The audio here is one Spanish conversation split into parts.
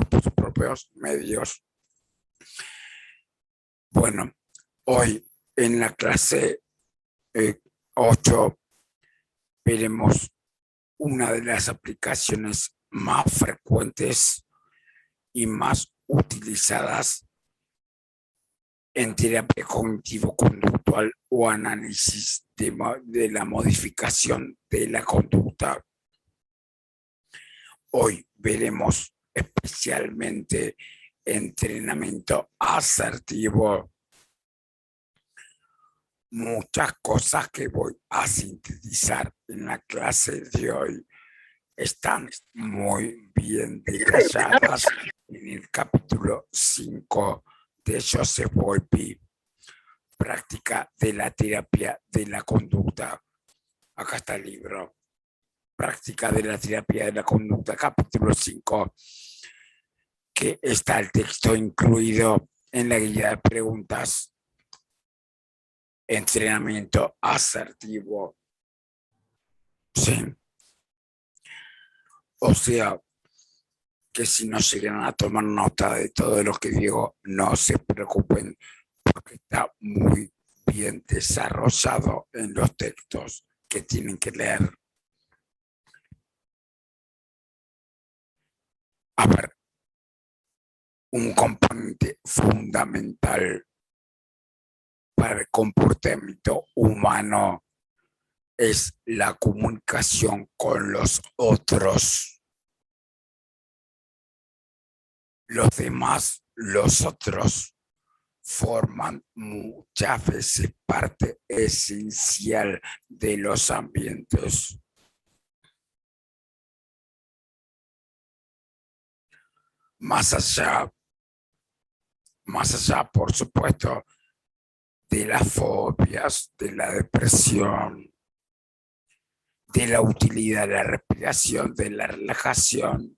por sus propios medios. Bueno, hoy en la clase 8 veremos una de las aplicaciones más frecuentes y más utilizadas en terapia cognitivo-conductual o análisis de la modificación de la conducta. Hoy veremos especialmente entrenamiento asertivo. Muchas cosas que voy a sintetizar en la clase de hoy están muy bien detalladas en el capítulo 5 de Joseph Wolpe, Práctica de la terapia de la conducta. Acá está el libro, Práctica de la terapia de la conducta, capítulo 5, que está el texto incluido en la guía de preguntas. Entrenamiento asertivo. Sí. O sea, que si no llegan a tomar nota de todo lo que digo, no se preocupen, porque está muy bien desarrollado en los textos que tienen que leer. A ver, un componente fundamental para el comportamiento humano es la comunicación con los otros. Los demás, los otros, forman muchas veces parte esencial de los ambientes. Más allá, por supuesto, de las fobias, de la depresión, de la utilidad de la respiración, de la relajación,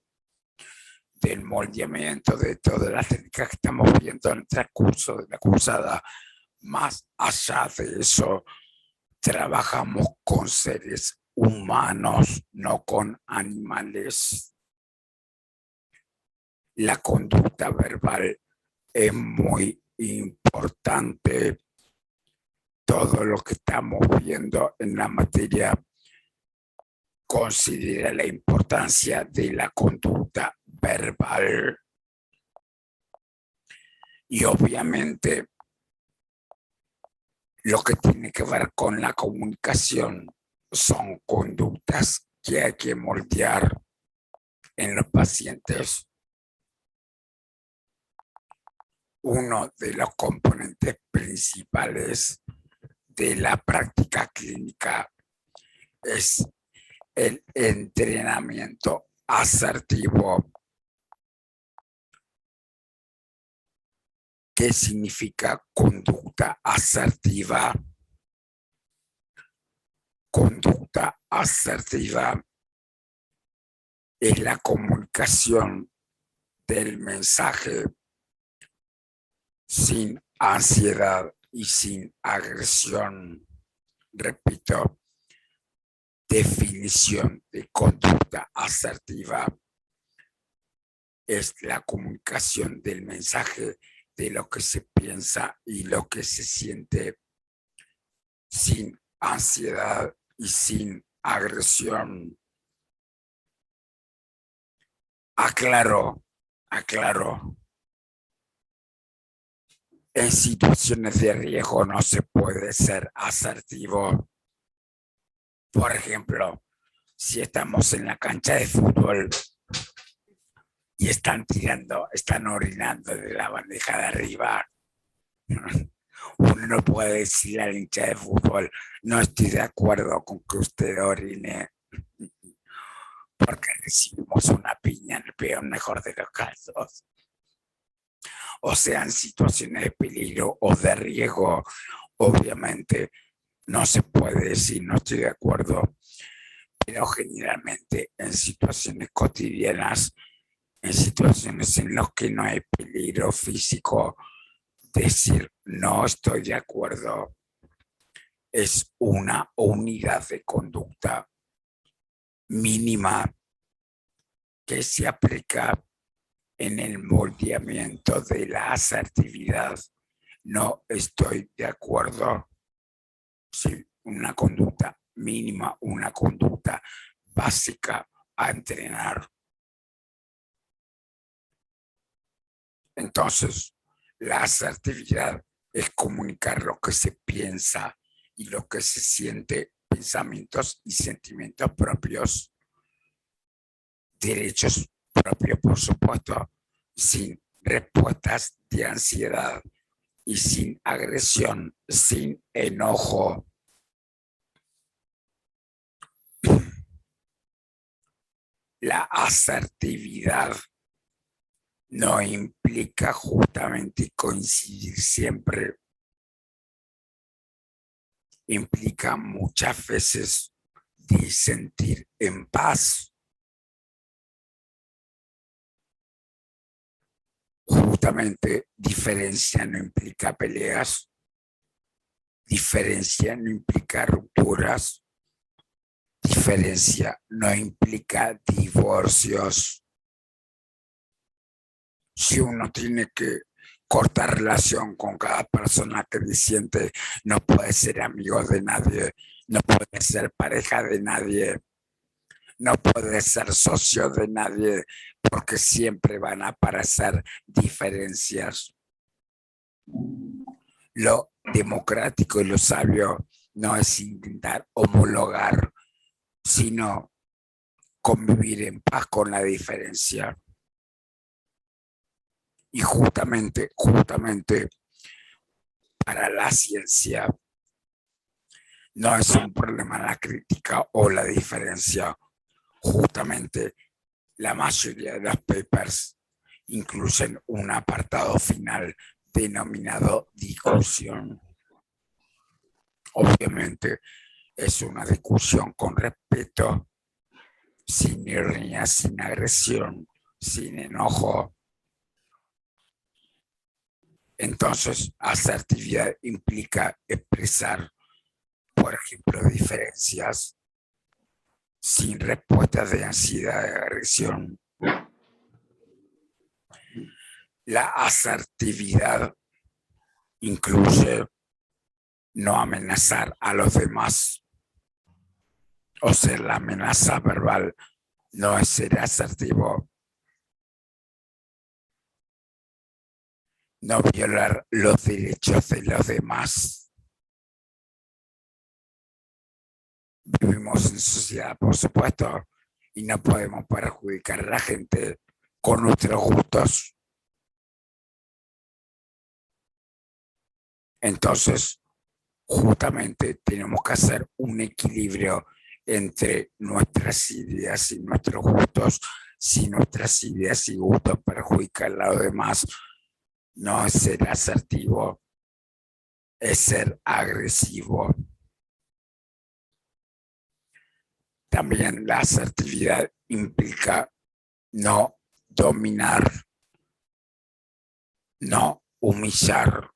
del moldeamiento, de todas las técnicas que estamos viendo en el transcurso de la cursada. Más allá de eso, trabajamos con seres humanos, no con animales. La conducta verbal es muy importante. Todo lo que estamos viendo en la materia considera la importancia de la conducta verbal. Y obviamente lo que tiene que ver con la comunicación son conductas que hay que moldear en los pacientes. Uno de los componentes principales de la práctica clínica es el entrenamiento asertivo. ¿Qué significa conducta asertiva? Conducta asertiva es la comunicación del mensaje sin ansiedad y sin agresión. Repito, definición de conducta asertiva es la comunicación del mensaje de lo que se piensa y lo que se siente sin ansiedad y sin agresión. Aclaro. En situaciones de riesgo no se puede ser asertivo. Por ejemplo, si estamos en la cancha de fútbol y están orinando de la bandeja de arriba, uno no puede decir al hincha de fútbol: no estoy de acuerdo con que usted orine, porque recibimos una piña en el peor mejor de los casos. O sea, en situaciones de peligro o de riesgo, obviamente no se puede decir no estoy de acuerdo, pero generalmente en situaciones cotidianas, en situaciones en las que no hay peligro físico, decir no estoy de acuerdo es una unidad de conducta mínima que se aplica en el moldeamiento de la asertividad. No estoy de acuerdo. Sí, una conducta mínima, una conducta básica a entrenar. Entonces, la asertividad es comunicar lo que se piensa y lo que se siente, pensamientos y sentimientos propios, derechos propios, por supuesto, sin respuestas de ansiedad y sin agresión, sin enojo. La asertividad no implica justamente coincidir siempre. Implica muchas veces disentir en paz. Justamente diferencia no implica peleas, diferencia no implica rupturas, diferencia no implica divorcios. Si uno tiene que cortar relación con cada persona que disiente, no puede ser amigo de nadie, no puede ser pareja de nadie, no puede ser socio de nadie, porque siempre van a aparecer diferencias. Lo democrático y lo sabio no es intentar homologar, sino convivir en paz con la diferencia. Y justamente para la ciencia no es un problema la crítica o la diferencia. Justamente la mayoría de los papers incluyen un apartado final denominado discusión. Obviamente es una discusión con respeto, sin ironía, sin agresión, sin enojo. Entonces, asertividad implica expresar, por ejemplo, diferencias sin respuestas de ansiedad y agresión. La asertividad incluye no amenazar a los demás. O sea, la amenaza verbal no es ser asertivo. No violar los derechos de los demás. Vivimos en sociedad, por supuesto, y no podemos perjudicar a la gente con nuestros gustos. Entonces, justamente tenemos que hacer un equilibrio entre nuestras ideas y nuestros gustos. Si nuestras ideas y gustos perjudican a los demás, no es ser asertivo, es ser agresivo. También la asertividad implica no dominar, no humillar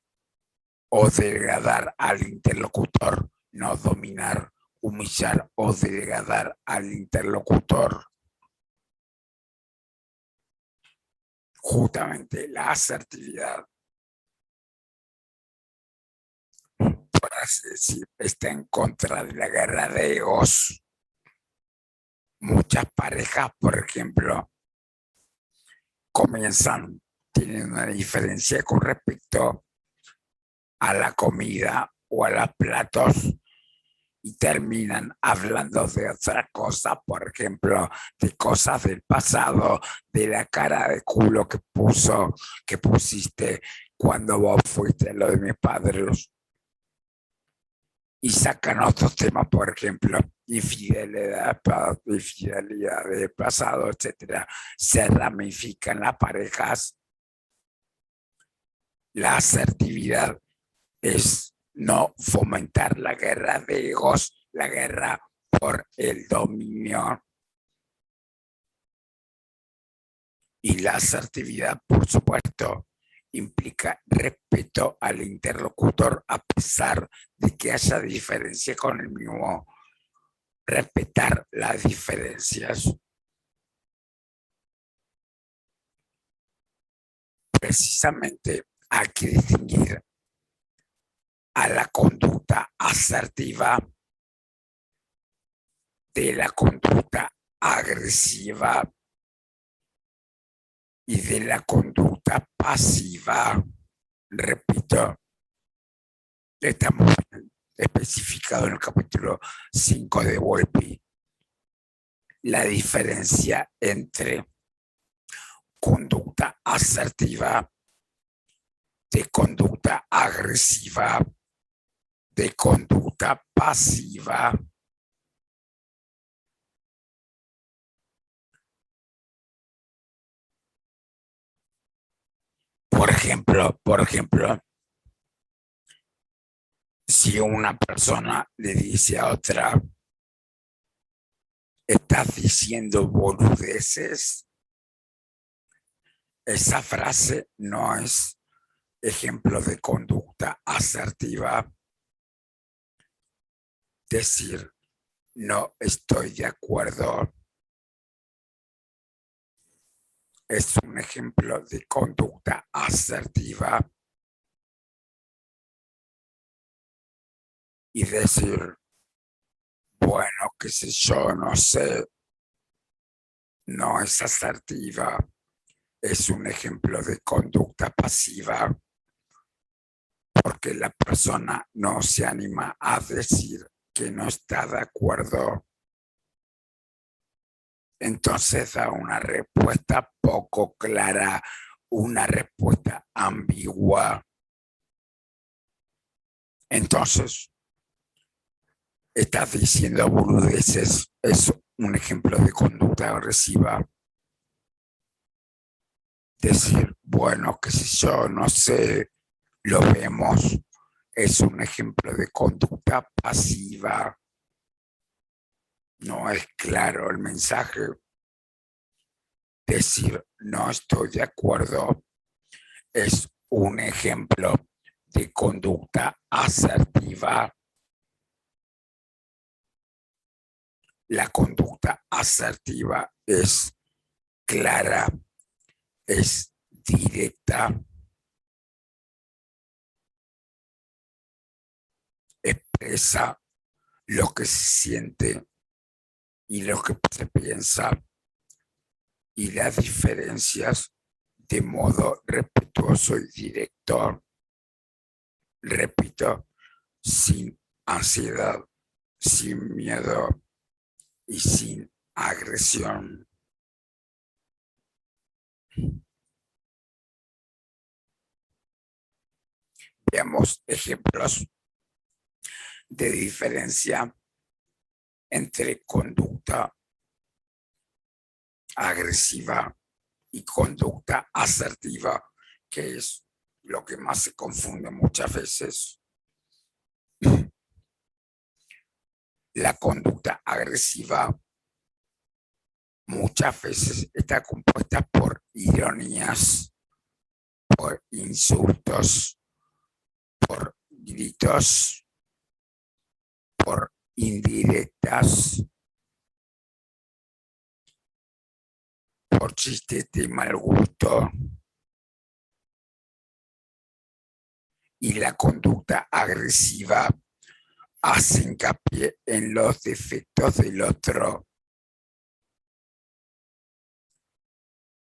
o degradar al interlocutor, no dominar, humillar o degradar al interlocutor. Justamente la asertividad, por así decir, está en contra de la guerra de egos. Muchas parejas, por ejemplo, comienzan, tienen una diferencia con respecto a la comida o a los platos y terminan hablando de otra cosa, por ejemplo, de cosas del pasado, de la cara de culo que pusiste cuando vos fuiste a lo de mis padres. Y sacan otros temas, por ejemplo, infidelidad del pasado, etcétera. Se ramifican las parejas. La asertividad es no fomentar la guerra de egos, la guerra por el dominio. Y la asertividad, por supuesto, implica respeto al interlocutor a pesar de que haya diferencia con el mismo. Respetar las diferencias. precisamente hay que distinguir a la conducta asertiva de la conducta agresiva y de la conducta pasiva. Repito, estamos especificados en el capítulo 5 de Volpi la diferencia entre conducta asertiva, de conducta agresiva, de conducta pasiva. Por ejemplo, si una persona le dice a otra, estás diciendo boludeces, esa frase no es ejemplo de conducta asertiva. Decir, no estoy de acuerdo, es un ejemplo de conducta asertiva. Y decir, bueno, qué sé yo, no sé, no es asertiva, es un ejemplo de conducta pasiva, porque la persona no se anima a decir que no está de acuerdo. Entonces da una respuesta poco clara, una respuesta ambigua. Entonces, estás diciendo boludeces, es un ejemplo de conducta agresiva. Decir, bueno, qué sé yo, no sé, lo vemos, es un ejemplo de conducta pasiva. No es claro el mensaje. Decir, no estoy de acuerdo, es un ejemplo de conducta asertiva. La conducta asertiva es clara, es directa, expresa lo que se siente y lo que se piensa, y las diferencias de modo respetuoso y directo. Repito, sin ansiedad, sin miedo y sin agresión. Veamos ejemplos de diferencia entre conducta agresiva y conducta asertiva, que es lo que más se confunde muchas veces. La conducta agresiva muchas veces está compuesta por ironías, por insultos, por gritos, por indirectas, por chistes de mal gusto. Y la conducta agresiva hace hincapié en los defectos del otro.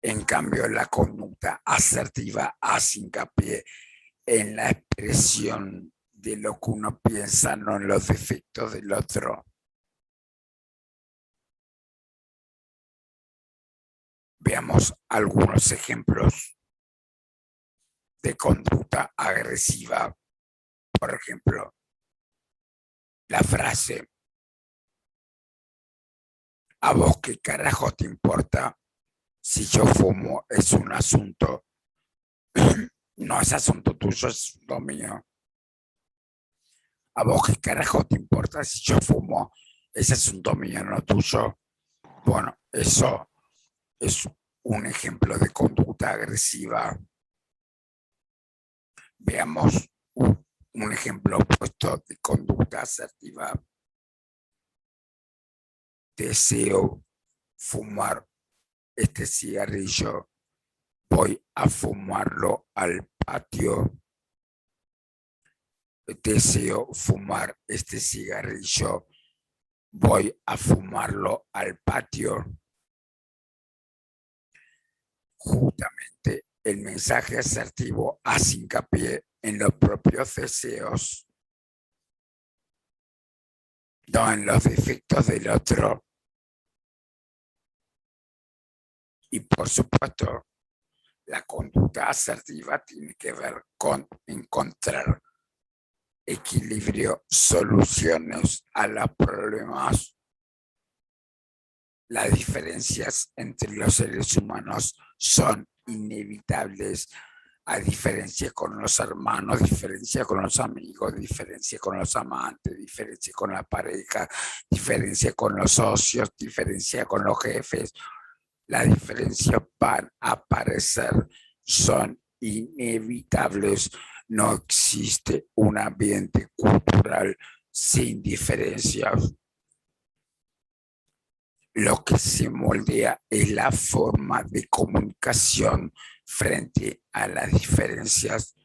En cambio, la conducta asertiva hace hincapié en la expresión de lo que uno piensa, no en los defectos del otro. Veamos algunos ejemplos de conducta agresiva. Por ejemplo, la frase, ¿a vos qué carajo te importa si yo fumo? Es un asunto, no es asunto tuyo, es asunto mío. ¿A vos qué carajo te importa si yo fumo? Es asunto mío, no tuyo. Bueno, eso es un ejemplo de conducta agresiva. Veamos un ejemplo opuesto de conducta asertiva. Deseo fumar este cigarrillo voy a fumarlo al patio. Deseo fumar este cigarrillo. Voy a fumarlo al patio. Justamente el mensaje asertivo hace hincapié en los propios deseos, no en los defectos del otro. Y por supuesto, la conducta asertiva tiene que ver con encontrar equilibrio, soluciones a los problemas. Las diferencias entre los seres humanos son inevitables, a diferencia con los hermanos, diferencia con los amigos, diferencia con los amantes, diferencia con la pareja, diferencia con los socios, diferencia con los jefes. Las diferencias van a aparecer, son inevitables. No existe un ambiente cultural sin diferencias. Lo que se moldea es la forma de comunicación frente a las diferencias.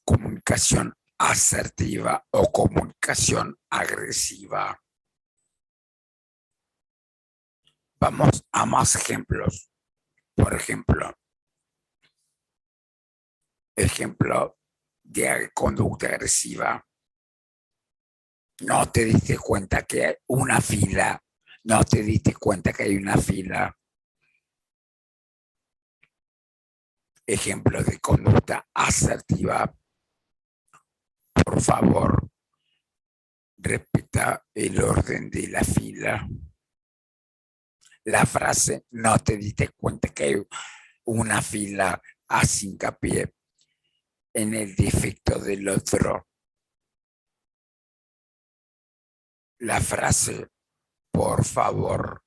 Comunicación asertiva o comunicación agresiva. Vamos a más ejemplos. Por ejemplo, ejemplo de conducta agresiva. No te diste cuenta que hay una fila. No te diste cuenta que hay una fila. Ejemplo de conducta asertiva. Por favor, respeta el orden de la fila. La frase no te diste cuenta que hay una fila hace hincapié en el defecto del otro. La frase, por favor,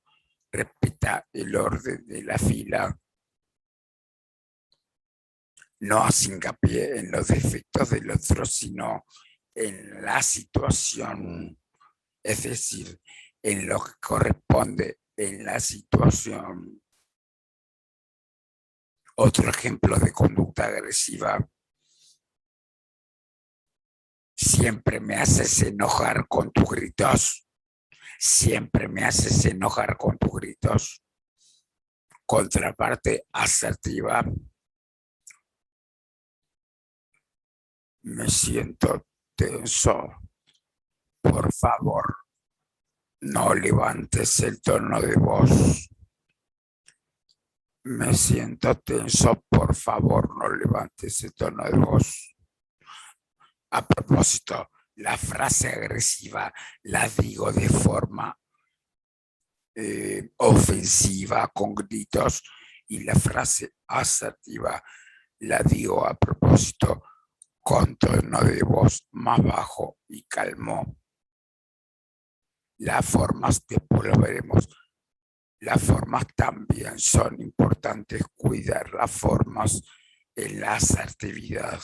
respeta el orden de la fila, no hace hincapié en los defectos del otro, sino en la situación, es decir, en lo que corresponde en la situación. Otro ejemplo de conducta agresiva. Siempre me haces enojar con tus gritos. Siempre me haces enojar con tus gritos. Contraparte asertiva. Me siento tenso. Por favor, no levantes el tono de voz. Me siento tenso. Por favor, no levantes el tono de voz. A propósito, la frase agresiva la digo de forma ofensiva, con gritos, y la frase asertiva la digo a propósito, con tono de voz más bajo y calmo. Las formas, después lo veremos, las formas también son importantes, cuidar las formas en la asertividad,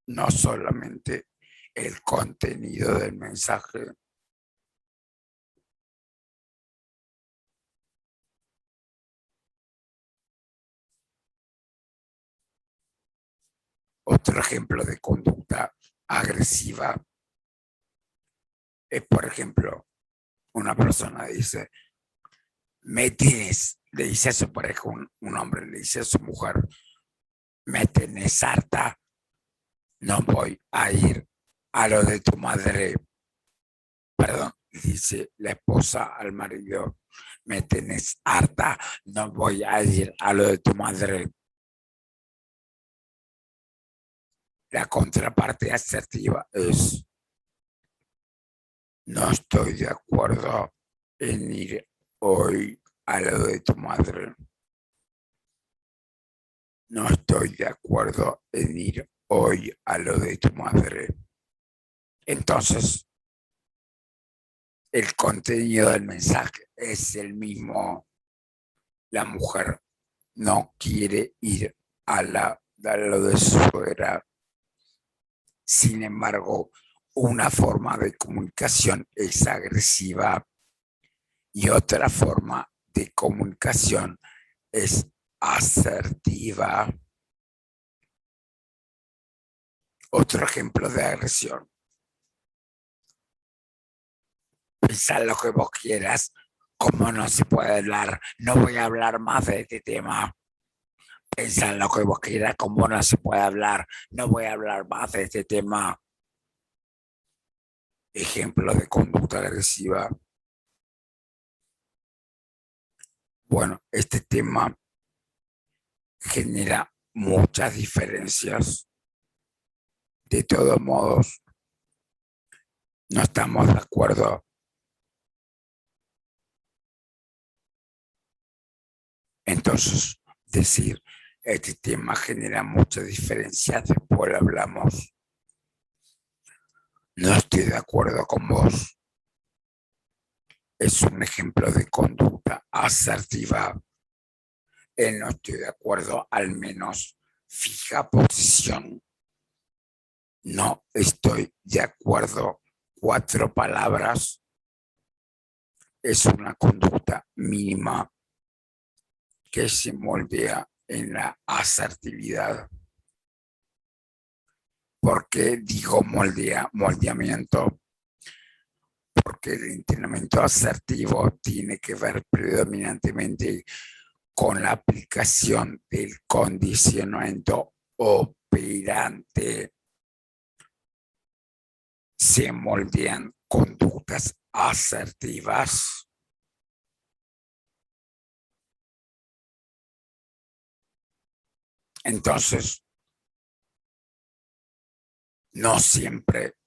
no solamente el contenido del mensaje. Otro ejemplo de conducta agresiva es, por ejemplo, una persona dice, me tienes, le dice a su pareja, un hombre le dice a su mujer, me tenés harta, no voy a ir a lo de tu madre. Perdón, dice la esposa al marido, me tenés harta, no voy a ir a lo de tu madre. La contraparte asertiva es, no estoy de acuerdo en ir hoy a lo de tu madre. No estoy de acuerdo en ir hoy a lo de tu madre. Entonces, el contenido del mensaje es el mismo. La mujer no quiere ir a lo de su suegra. Sin embargo, una forma de comunicación es agresiva y otra forma de comunicación es asertiva. Otro ejemplo de agresión. Pensá lo que vos quieras, como no se puede hablar, no voy a hablar más de este tema. Pensá lo que vos quieras, como no se puede hablar, no voy a hablar más de este tema. Ejemplo de conducta agresiva. Bueno, este tema genera muchas diferencias. De todos modos, no estamos de acuerdo. Entonces, decir, este tema genera muchas diferencias, después lo hablamos. No estoy de acuerdo con vos. Es un ejemplo de conducta asertiva. No estoy de acuerdo, al menos fija posición. No estoy de acuerdo. 4 palabras. Es una conducta mínima que se moldea en la asertividad. ¿Por qué digo moldeamiento? Porque el entrenamiento asertivo tiene que ver predominantemente con la aplicación del condicionamiento operante. Se moldean conductas asertivas. Entonces, no siempre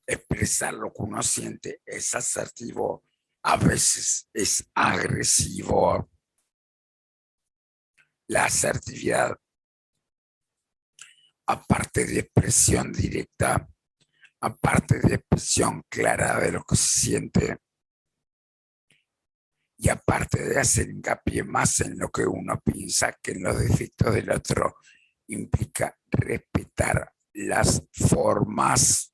expresar lo que uno siente es asertivo, a veces es agresivo. La asertividad, aparte de expresión directa, aparte de expresión clara de lo que se siente, y aparte de hacer hincapié más en lo que uno piensa que en los defectos del otro, implica respetar las formas.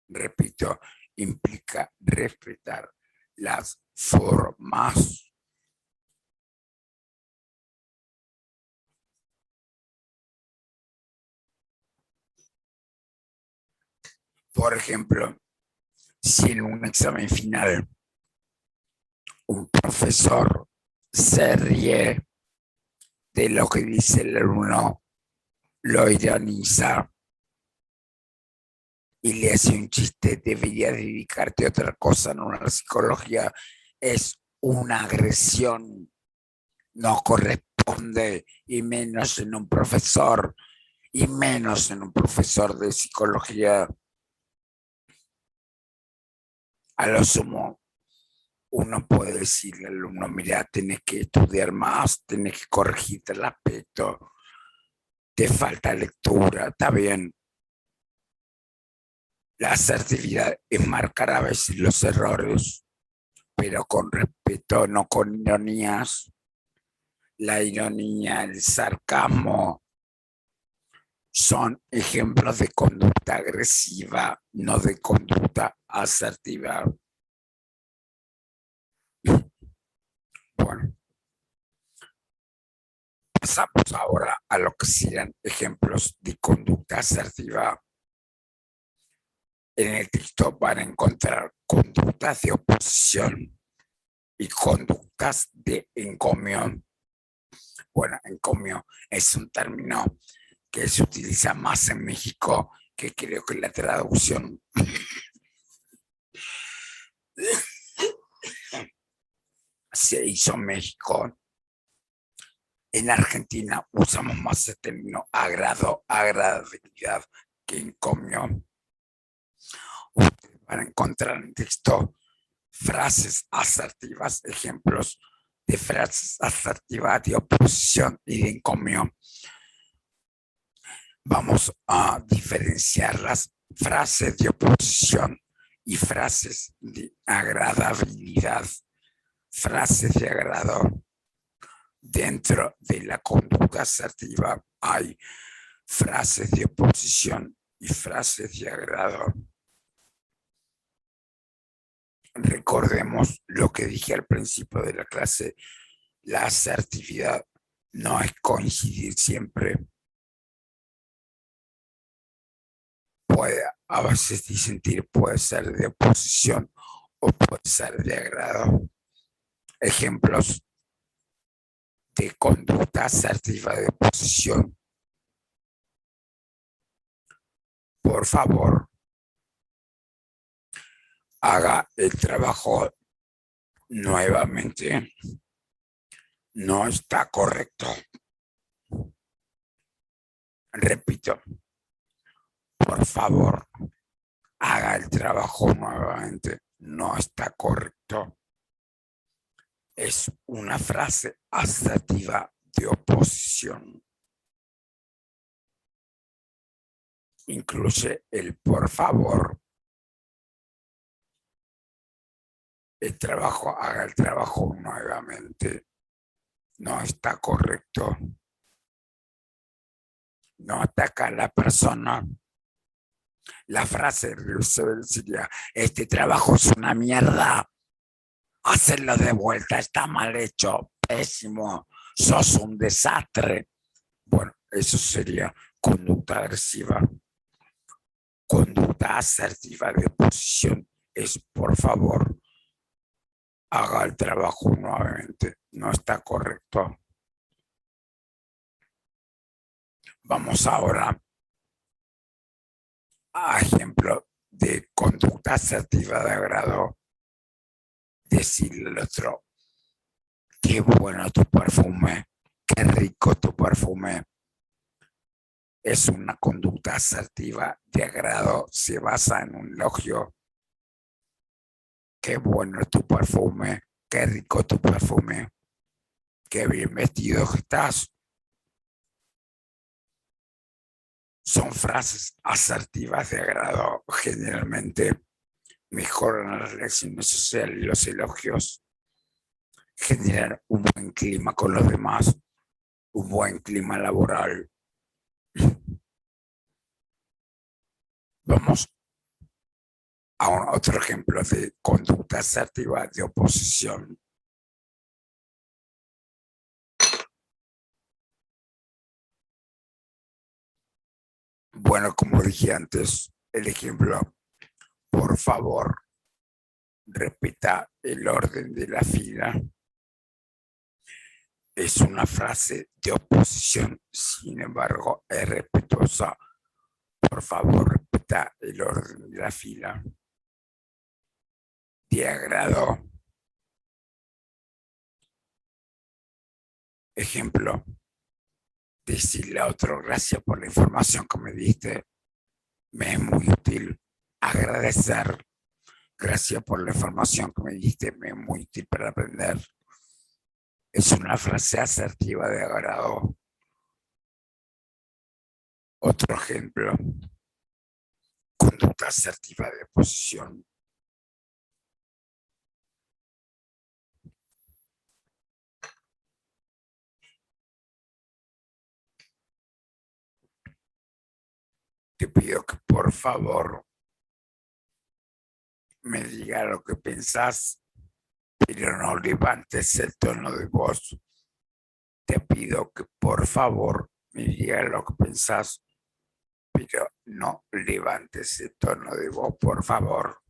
Repito, implica respetar las formas. Por ejemplo, si en un examen final un profesor se ríe de lo que dice el alumno, lo ironiza y le hace un chiste, debería dedicarte a otra cosa, no a la psicología, es una agresión, no corresponde, y menos en un profesor, y menos en un profesor de psicología. A lo sumo, uno puede decirle al alumno, mira, tenés que estudiar más, tenés que corregirte el aspecto, te falta lectura, está bien. La asertividad es marcar a veces los errores, pero con respeto, no con ironías. La ironía, el sarcasmo son ejemplos de conducta agresiva, no de conducta asertiva. Bueno, pasamos ahora a lo que serían ejemplos de conducta asertiva. En el texto van a encontrar conductas de oposición y conductas de encomio. Bueno, encomio es un término que se utiliza más en México, que creo que la traducción se hizo en México. En Argentina usamos más el término agradabilidad que encomio. Ustedes van a encontrar en texto frases asertivas, ejemplos de frases asertivas de oposición y de encomio. Vamos a diferenciar las frases de oposición y frases de agradabilidad. Frases de agrado. Dentro de la conducta asertiva hay frases de oposición y frases de agrado. Recordemos lo que dije al principio de la clase, la asertividad no es coincidir siempre. Puede a veces disentir, puede ser de oposición o puede ser de agrado. Ejemplos de conducta asertiva de oposición. Por favor, haga el trabajo nuevamente. No está correcto. Repito, por favor, haga el trabajo nuevamente. No está correcto. Es una frase asertiva de oposición. Incluye el por favor. Haga el trabajo nuevamente. No está correcto. No ataca a la persona. La frase sería: este trabajo es una mierda. Hacerlo de vuelta, está mal hecho, pésimo, sos un desastre. Bueno, eso sería conducta agresiva. Conducta asertiva de oposición es: por favor, haga el trabajo nuevamente. No está correcto. Vamos ahora a ejemplo de conducta asertiva de agrado. Decirle al otro: qué bueno tu perfume, qué rico tu perfume. Es una conducta asertiva de agrado, se basa en un elogio. Qué bueno tu perfume, qué rico tu perfume, qué bien vestido estás. Son frases asertivas de agrado, generalmente mejoran las relaciones sociales y los elogios, generan un buen clima con los demás, un buen clima laboral. Vamos a otro ejemplo de conducta asertiva de oposición. Bueno, como dije antes, el ejemplo: por favor, repita el orden de la fila. Es una frase de oposición, sin embargo, es respetuosa. Por favor, repita el orden de la fila. De agrado. Ejemplo: decirle a otro: gracias por la información que me diste, me es muy útil. Agradecer: gracias por la información que me diste, me es muy útil para aprender. Es una frase asertiva de agrado. Otro ejemplo: conducta asertiva de oposición. Te pido que por favor me diga lo que pensás, pero no levantes el tono de voz. Te pido que por favor me diga lo que pensás, pero no levantes el tono de voz, por favor.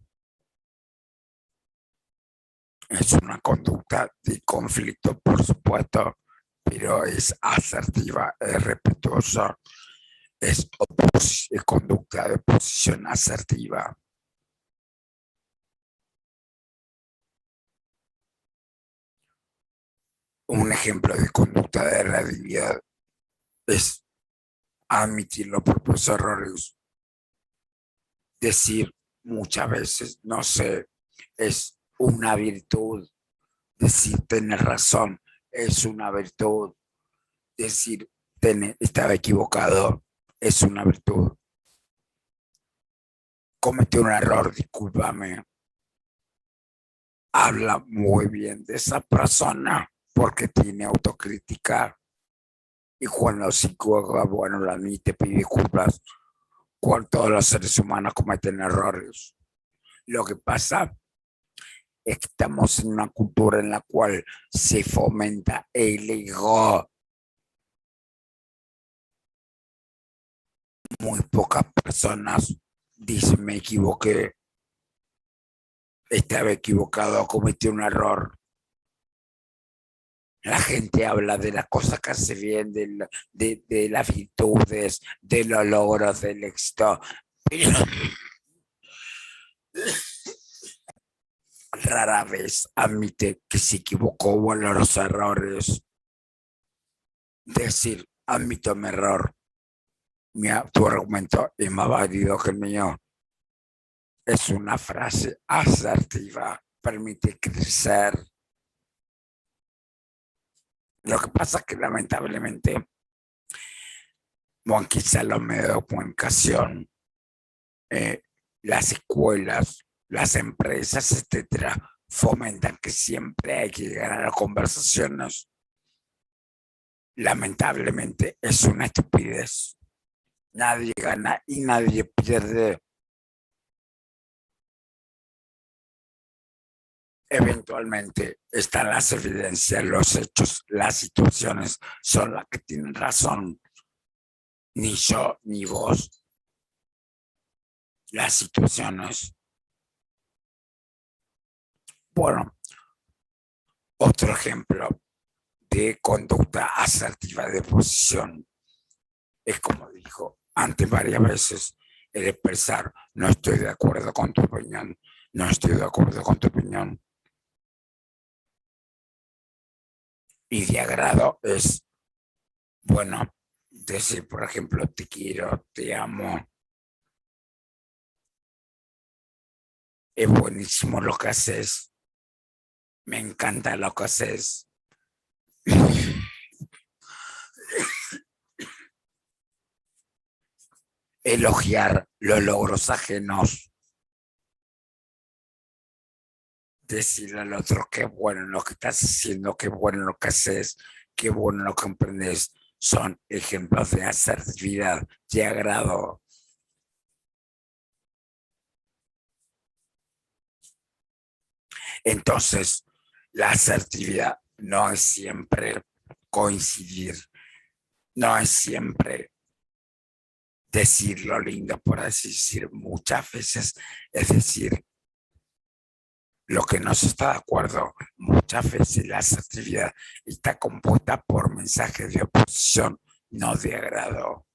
Es una conducta de conflicto, por supuesto, pero es asertiva, es respetuosa, es conducta de oposición asertiva. Un ejemplo de conducta de realidad es admitir los propios errores. Decir muchas veces: no sé, es una virtud. Decir tener razón es una virtud. Decir estaba equivocado es una virtud. Cometí un error, discúlpame. Habla muy bien de esa persona porque tiene autocrítica. Y cuando se equivoca, bueno, la admite, pide disculpas. Cuando todos los seres humanos cometen errores. Lo que pasa es que estamos en una cultura en la cual se fomenta el ego. muy pocas personas dicen me equivoqué, estaba equivocado, cometí un error. La gente habla de las cosas que hace bien, de las virtudes, de los logros, del éxito, pero rara vez admite que se equivocó o en los errores. Decir, admito mi error, tu argumento es más válido que el mío. Es una frase asertiva, permite crecer. Lo que pasa es que lamentablemente, bueno, quizá los medios de comunicación, eh, las escuelas, las empresas, etcétera, fomentan que siempre hay que llegar a las conversaciones. Lamentablemente es una estupidez. Nadie gana y nadie pierde. Eventualmente están las evidencias, los hechos, las situaciones son las que tienen razón. Ni yo ni vos. Las situaciones. Bueno, otro ejemplo de conducta asertiva de posición es como dijo antes varias veces, el expresar no estoy de acuerdo con tu opinión, no estoy de acuerdo con tu opinión. Y de agrado es, bueno, decir, por ejemplo, te quiero, te amo, es buenísimo lo que haces, me encanta lo que haces. Elogiar los logros ajenos, decirle al otro qué bueno lo que estás haciendo, qué bueno lo que haces, qué bueno lo que emprendes, son ejemplos de asertividad, de agrado. Entonces, la asertividad no es siempre coincidir, no es siempre decir lo lindo, por así decir, muchas veces es decir lo que no se está de acuerdo. Muchas veces la asertividad está compuesta por mensajes de oposición, no de agrado.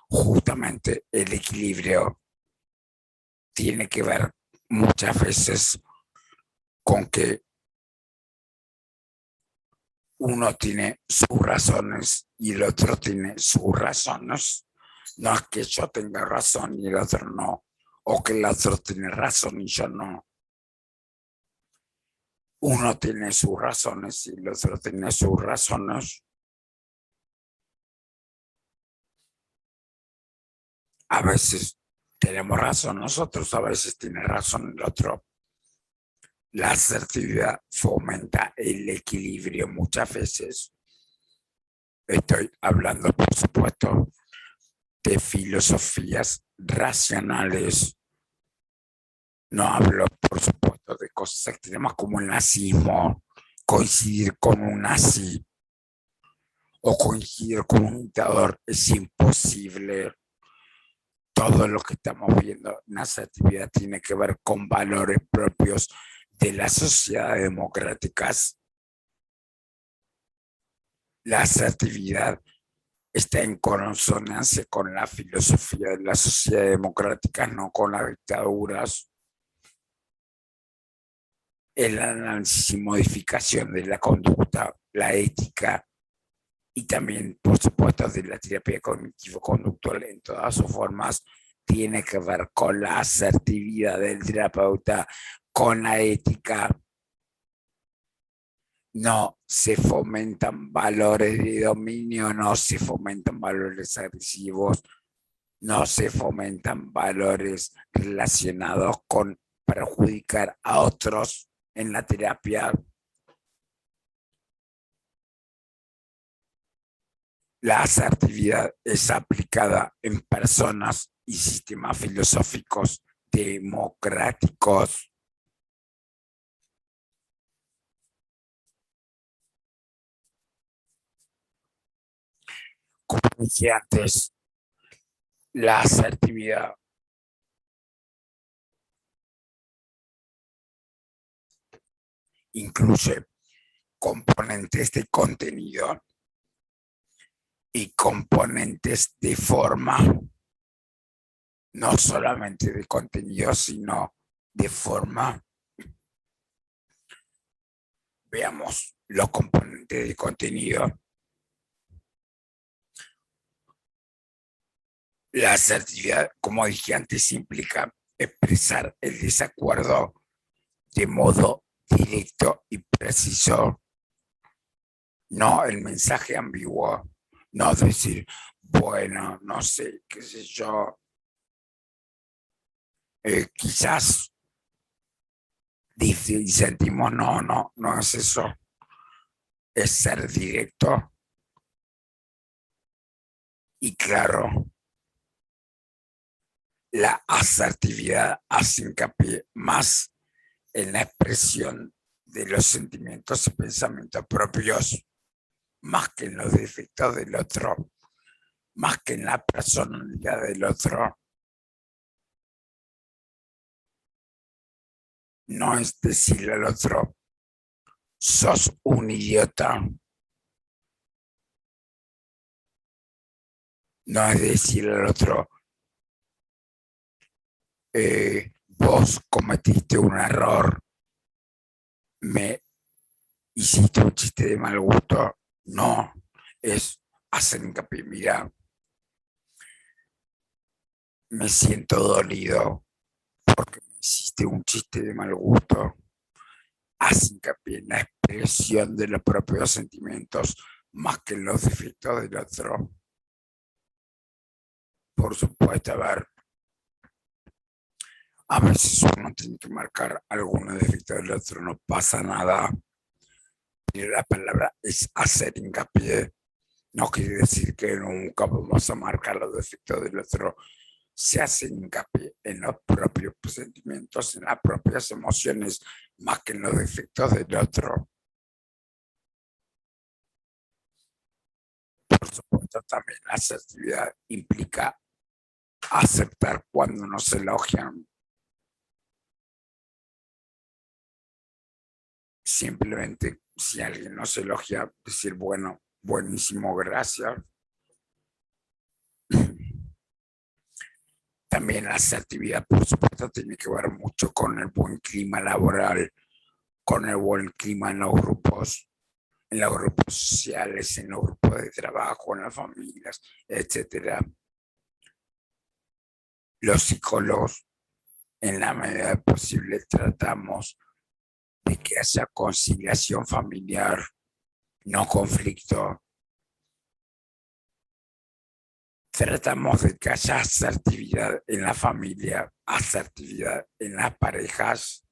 Justamente el equilibrio tiene que ver muchas veces con que uno tiene sus razones y el otro tiene sus razones. No es que yo tenga razón y el otro no, o que el otro tiene razón y yo no. Uno tiene sus razones y el otro tiene sus razones. A veces tenemos razón nosotros, a veces tiene razón el otro. La asertividad fomenta el equilibrio muchas veces. Estoy hablando, por supuesto, de filosofías racionales. No hablo, por supuesto, de cosas extremas como el nazismo, coincidir con un nazi o coincidir con un dictador es imposible. Todo lo que estamos viendo en esa actividad tiene que ver con valores propios de las sociedades democráticas. La asertividad está en consonancia con la filosofía de las sociedades democráticas, no con las dictaduras. El análisis y modificación de la conducta, la ética y también, por supuesto, de la terapia cognitivo-conductual en todas sus formas, tiene que ver con la asertividad del terapeuta, con la ética. No se fomentan valores de dominio, no se fomentan valores agresivos, no se fomentan valores relacionados con perjudicar a otros en la terapia. La asertividad es aplicada en personas y sistemas filosóficos democráticos. dije antes, la asertividad incluye componentes de contenido y componentes de forma, no solamente de contenido, sino de forma. Veamos los componentes de contenido. La asertividad, como dije antes, implica expresar el desacuerdo de modo directo y preciso, no el mensaje ambiguo, no decir, bueno, no sé, qué sé yo, quizás sentimos, no es eso, es ser directo y claro. La asertividad hace hincapié más en la expresión de los sentimientos y pensamientos propios, más que en los defectos del otro, más que en la personalidad del otro. No es decirle al otro, sos un idiota. No es decirle al otro, vos cometiste un error, me hiciste un chiste de mal gusto. No, es hacer hincapié, mira, me siento dolido porque me hiciste un chiste de mal gusto. Haz hincapié en la expresión de los propios sentimientos más que en los defectos del otro. Por supuesto, a veces uno tiene que marcar algunos defectos del otro, no pasa nada. Pero la palabra es hacer hincapié. No quiere decir que nunca vamos a marcar los defectos del otro. Se hace hincapié en los propios sentimientos, en las propias emociones, más que en los defectos del otro. Por supuesto, también la asertividad implica aceptar cuando nos elogian. Simplemente, si alguien nos elogia, decir, bueno, buenísimo, gracias. También la asertividad, por supuesto, tiene que ver mucho con el buen clima laboral, con el buen clima en los grupos sociales, en los grupos de trabajo, en las familias, etcétera. Los psicólogos, en la medida posible, tratamos de que haya conciliación familiar, no conflicto. Tratamos de que haya asertividad en la familia, asertividad en las parejas.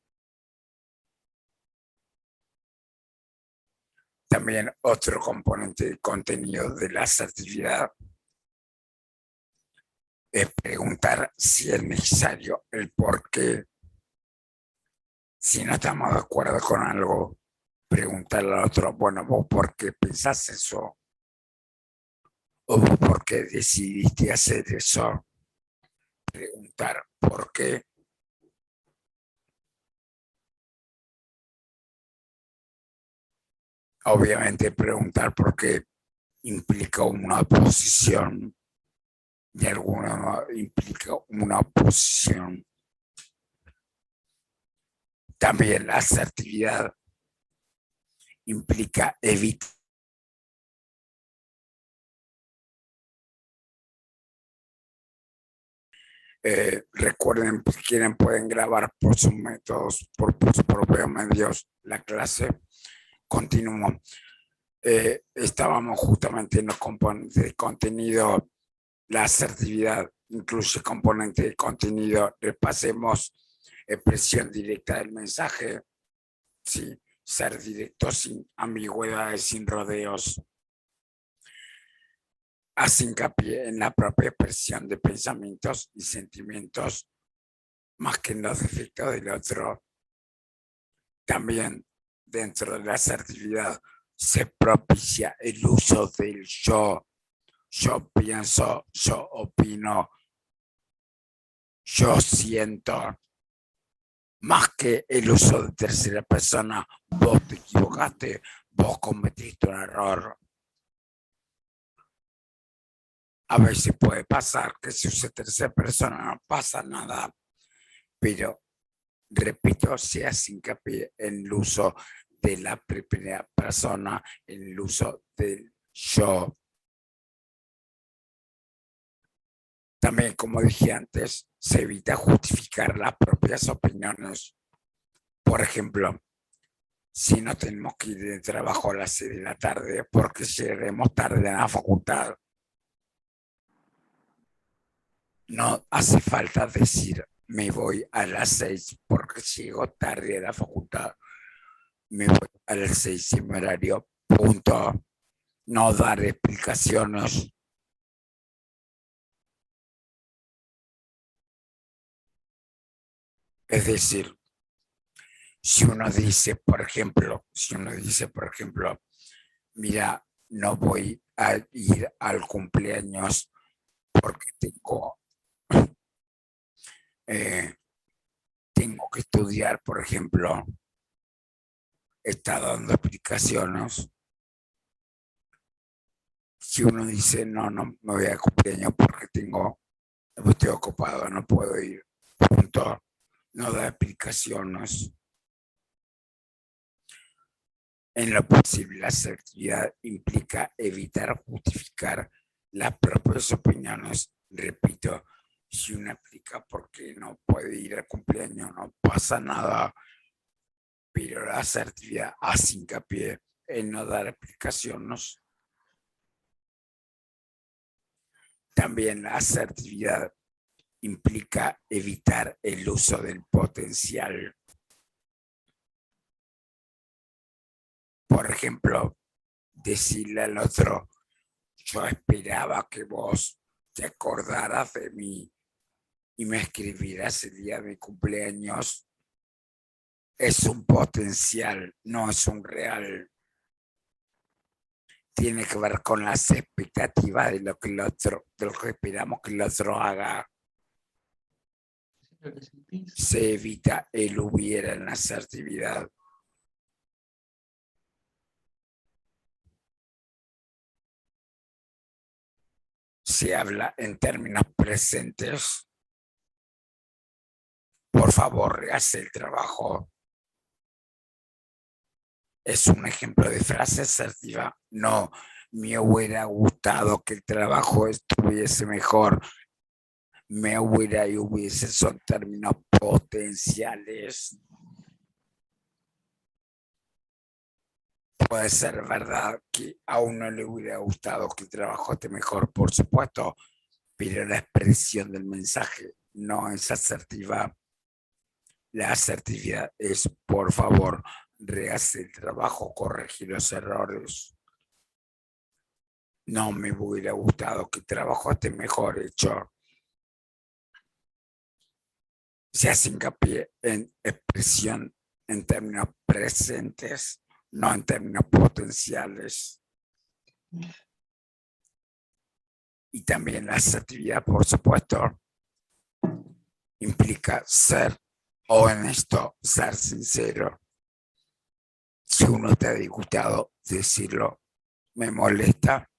También otro componente de contenido de la asertividad es preguntar si es necesario el por qué. Si no estamos de acuerdo con algo, preguntarle al otro, bueno, vos por qué pensás eso, o vos por qué decidiste hacer eso. Preguntar por qué. Obviamente preguntar por qué implica una posición, de alguna manera implica una oposición. También la asertividad implica evitar. Recuerden, si quieren pueden grabar por sus métodos, por sus propios medios la clase. Continúo. Estábamos justamente en los componentes de contenido. La asertividad incluye componentes de contenido. Repasemos expresión directa del mensaje. Sí, ser directo sin ambigüedades, sin rodeos. Hace hincapié en la propia expresión de pensamientos y sentimientos más que en los defectos del otro. También dentro de la asertividad se propicia el uso del yo, yo pienso, yo opino, yo siento, más que el uso de tercera persona, vos te equivocaste, vos cometiste un error. A veces puede pasar que si usa tercera persona no pasa nada, pero repito, se hace hincapié en el uso de la primera persona, en el uso del yo. También, como dije antes, se evita justificar las propias opiniones. Por ejemplo, si no tenemos que ir de trabajo a las 6 de la tarde porque llegaremos tarde a la facultad, no hace falta decir me voy a las 6 porque llego tarde a la facultad. Me voy a las 6 en mi horario, punto. No dar explicaciones. Es decir, si uno dice, por ejemplo, mira, no voy a ir al cumpleaños porque eh, tengo que estudiar, por ejemplo, está dando explicaciones. Si uno dice, no, no me voy al cumpleaños porque estoy ocupado, no puedo ir, punto, no da explicaciones. En lo posible, la asertividad implica evitar justificar las propias opiniones. Repito, si uno explica por qué no puede ir al cumpleaños, no pasa nada, pero la asertividad hace hincapié en no dar explicaciones. También la asertividad implica evitar el uso del potencial. Por ejemplo, decirle al otro, yo esperaba que vos te acordaras de mí y me escribirás el día de mi cumpleaños. Es un potencial, no es un real. Tiene que ver con las expectativas de lo que esperamos que el otro haga. Se evita el hubiera en la asertividad. Se habla en términos presentes. Por favor, hace el trabajo. Es un ejemplo de frase asertiva. No, me hubiera gustado que el trabajo estuviese mejor. Me hubiera y hubiese son términos potenciales. Puede ser verdad que a uno le hubiera gustado que el trabajo esté mejor, por supuesto, pero la expresión del mensaje no es asertiva. La asertividad es, por favor, rehace el trabajo, corregir los errores. No me hubiera gustado que el trabajo esté mejor hecho. Se hace hincapié en expresión en términos presentes, no en términos potenciales. Y también la asertividad, por supuesto, implica ser honesto, ser sincero. Si uno te ha disgustado, decirlo, me molesta,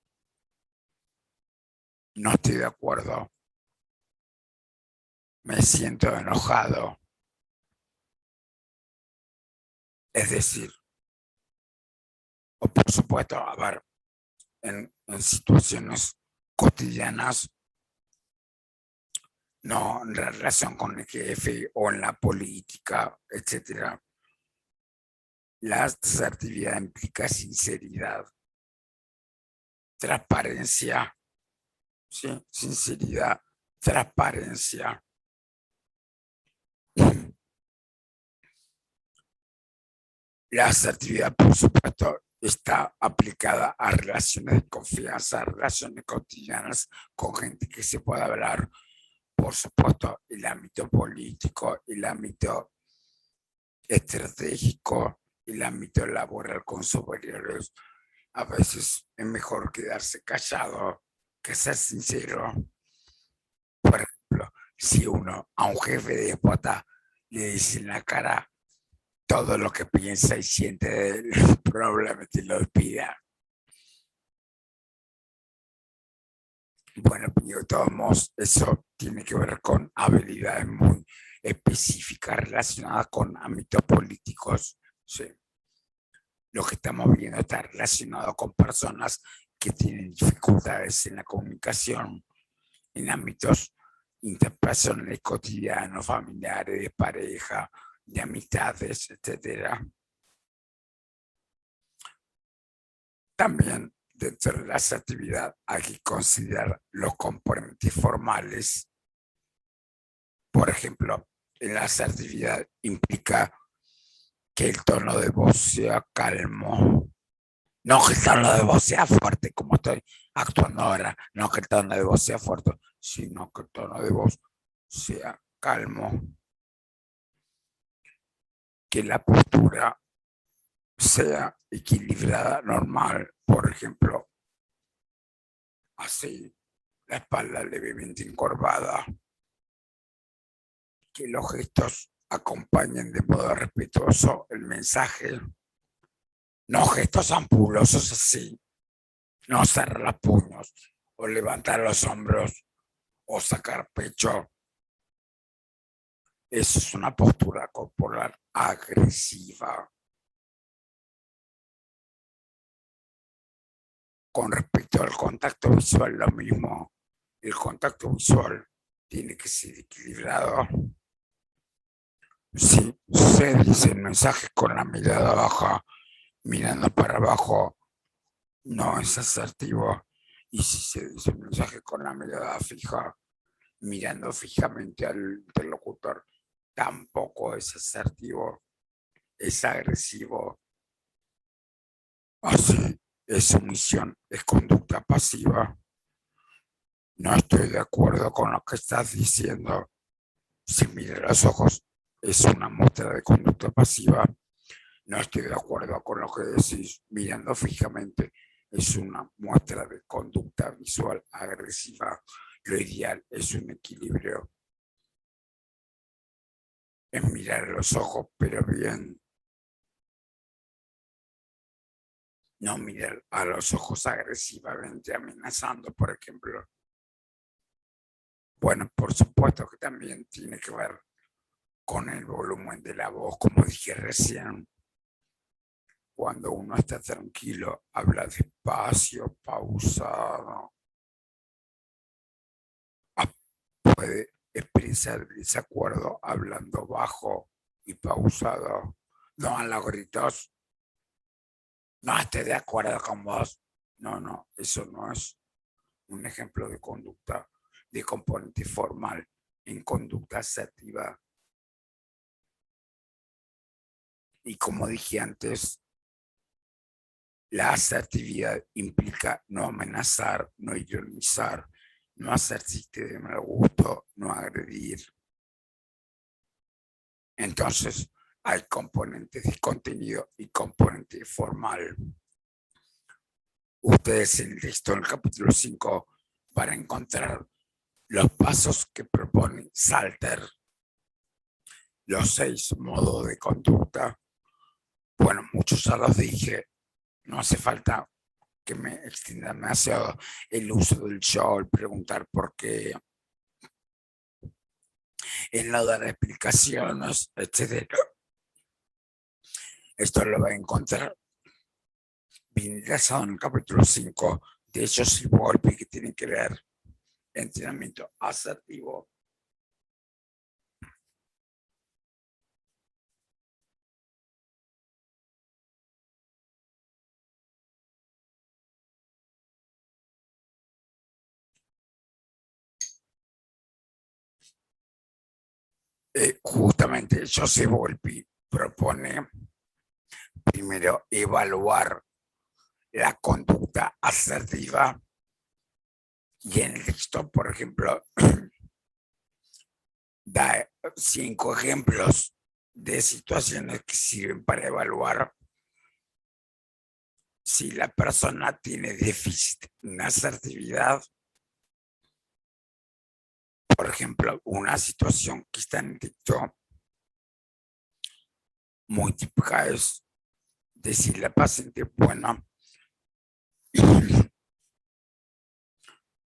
no estoy de acuerdo, me siento enojado. Es decir, o por supuesto, a ver, en situaciones cotidianas, no en relación con el jefe o en la política, etcétera. La asertividad implica sinceridad, transparencia, ¿sí? Sinceridad, transparencia. La asertividad, por supuesto, está aplicada a relaciones de confianza, a relaciones cotidianas con gente que se pueda hablar. Por supuesto, el ámbito político, el ámbito estratégico, el ámbito laboral con superiores. A veces es mejor quedarse callado. que ser sincero. Por ejemplo, si uno a un jefe de déspota le dice en la cara todo lo que piensa y siente de él, probablemente lo despida. Bueno, de todos modos, eso tiene que ver con habilidades muy específicas relacionadas con ámbitos políticos. Sí. Lo que estamos viendo está relacionado con personas que tienen dificultades en la comunicación en ámbitos interpersonales cotidianos, familiares, de pareja, de amistades, etcétera. También dentro de la asertividad hay que considerar los componentes formales. Por ejemplo, la asertividad implica que el tono de voz sea calmo. No que el tono de voz sea fuerte, como estoy actuando ahora. No que el tono de voz sea fuerte, sino que el tono de voz sea calmo. Que la postura sea equilibrada, normal. Por ejemplo, así, la espalda levemente encorvada. Que los gestos acompañen de modo respetuoso el mensaje. No gestos ampulosos así. No cerrar los puños o levantar los hombros o sacar pecho. Eso es una postura corporal agresiva. Con respecto al contacto visual, lo mismo. El contacto visual tiene que ser equilibrado. Si se dice el mensaje con la mirada baja, mirando para abajo, no es asertivo. Y si se dice el mensaje con la mirada fija, mirando fijamente al interlocutor, tampoco es asertivo, es agresivo. Así es sumisión, es conducta pasiva. No estoy de acuerdo con lo que estás diciendo. Si mira los ojos, es una muestra de conducta pasiva. No estoy de acuerdo con lo que decís. Mirando fijamente, es una muestra de conducta visual agresiva. Lo ideal es un equilibrio. Es mirar los ojos, pero bien. No mirar a los ojos agresivamente, amenazando, por ejemplo. Bueno, por supuesto que también tiene que ver con el volumen de la voz, como dije recién. Cuando uno está tranquilo, habla despacio, pausado. Puede expresar desacuerdo hablando bajo y pausado. No a los gritos. No estoy de acuerdo con vos. No, eso no es un ejemplo de conducta, de componente formal en conducta asertiva. Y como dije antes, la asertividad implica no amenazar, no ironizar, no hacer chiste de mal gusto, no agredir. Entonces, hay componentes de contenido y componente formal. Ustedes en el texto del capítulo 5 van a encontrar los pasos que propone Salter, los 6 modos de conducta. Bueno, muchos ya los dije, no hace falta que me extienda demasiado. El uso del yo, el preguntar por qué, el no dar explicaciones, etc. Esto lo va a encontrar bien interesado en el capítulo 5 de Joseph Wolpe, que tiene que ver entrenamiento asertivo. Justamente Joseph Wolpe propone primero evaluar la conducta asertiva y en el texto, por ejemplo, da 5 ejemplos de situaciones que sirven para evaluar si la persona tiene déficit en asertividad por ejemplo, una situación que está en TikTok muy típica es decirle al paciente, bueno,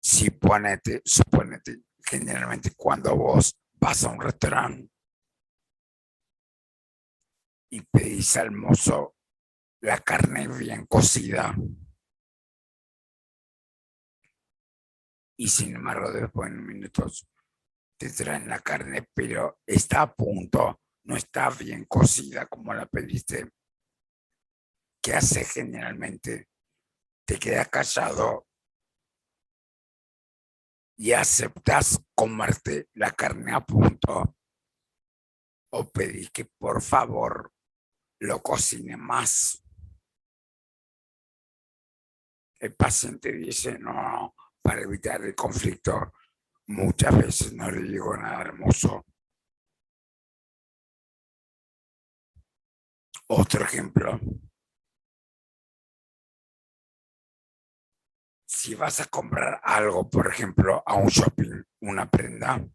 si suponete, generalmente cuando vos vas a un restaurante y pedís al mozo la carne bien cocida y sin embargo después de minutos te traen la carne, pero está a punto, no está bien cocida como la pediste. ¿Qué hace generalmente? Te quedas callado y aceptas comerte la carne a punto o pedís que por favor lo cocine más. El paciente dice, no, para evitar el conflicto, muchas veces no le digo nada hermoso. Otro ejemplo, si vas a comprar algo, por ejemplo, a un shopping, una prenda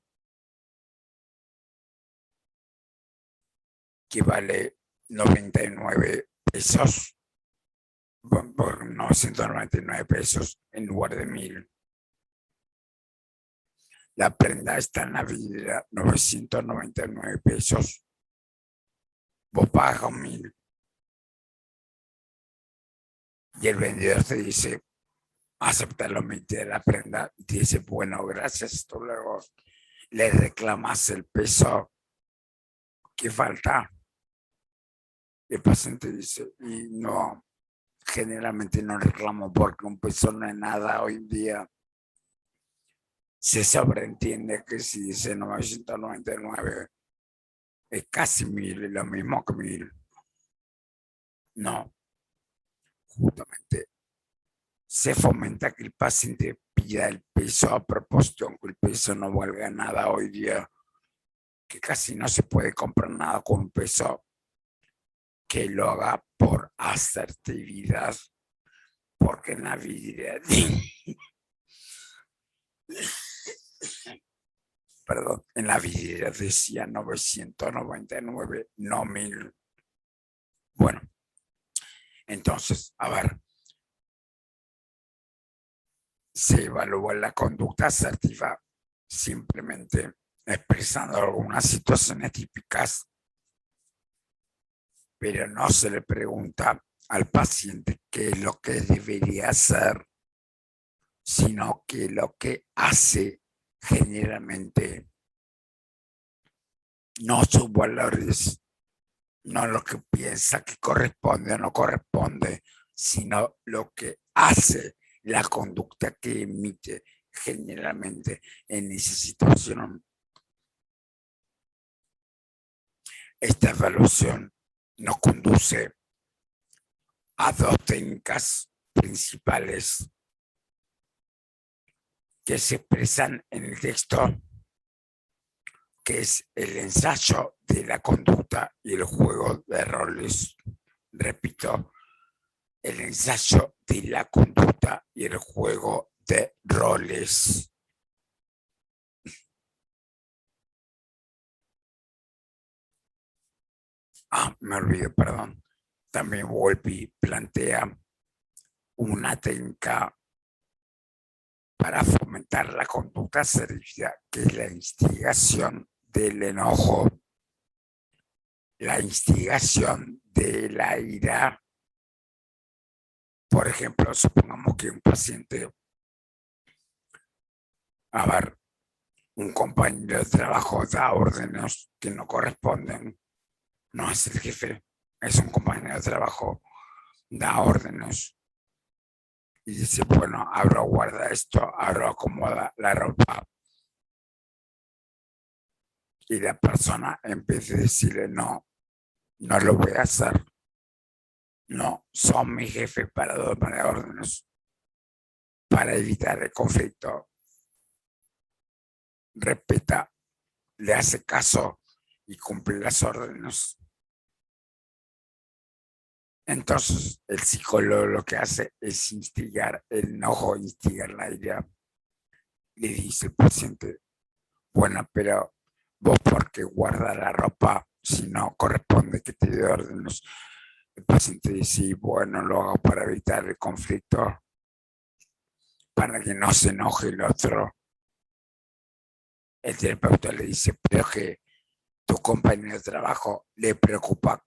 que vale 99 pesos, por 999 pesos en lugar de 1000. La prenda está en la vidriera 999 pesos. Vos pagas 1000. Y el vendedor te dice, acepta el límite de la prenda. Y te dice, bueno, gracias. Tú luego le reclamas el peso que falta. El paciente dice, y no, generalmente no reclamo porque un peso no es nada hoy en día. Se sobreentiende que si dice 999 es casi 1000, es lo mismo que 1000. No, justamente se fomenta que el paciente pida el peso a propósito, aunque el peso no valga nada hoy día, que casi no se puede comprar nada con un peso, que lo haga por asertividad, porque en la vidriera, perdón, en la vidriera decía 999, no 1000. Bueno, entonces, a ver, se evalúa la conducta asertiva simplemente expresando algunas situaciones típicas, pero no se le pregunta al paciente qué es lo que debería hacer, sino que lo que hace generalmente, no sus valores, no lo que piensa que corresponde o no corresponde, sino lo que hace, la conducta que emite generalmente en esa situación. Esta evaluación nos conduce a dos técnicas principales que se expresan en el texto, que es el ensayo de la conducta y el juego de roles. Repito, el ensayo de la conducta y el juego de roles. Me olvidé, perdón. También Wolpe plantea una técnica para fomentar la conducta asertiva, que es la instigación del enojo, la instigación de la ira. Por ejemplo, supongamos que un paciente, a ver, un compañero de trabajo da órdenes que no corresponden, no es el jefe, es un compañero de trabajo, da órdenes y dice, bueno, ahora guarda esto, ahora acomoda la ropa. Y la persona empieza a decirle, no, no lo voy a hacer. No, son mi jefe para darme órdenes, para evitar el conflicto. Respeta, le hace caso y cumple las órdenes. Entonces, el psicólogo lo que hace es instigar el enojo, instigar la ira. Le dice al paciente, Bueno, pero vos por qué guardas la ropa si no corresponde que te dé órdenes. El paciente dice, "Sí, bueno, lo hago para evitar el conflicto, para que no se enoje el otro". El terapeuta le dice, pero es que tu compañero de trabajo le preocupa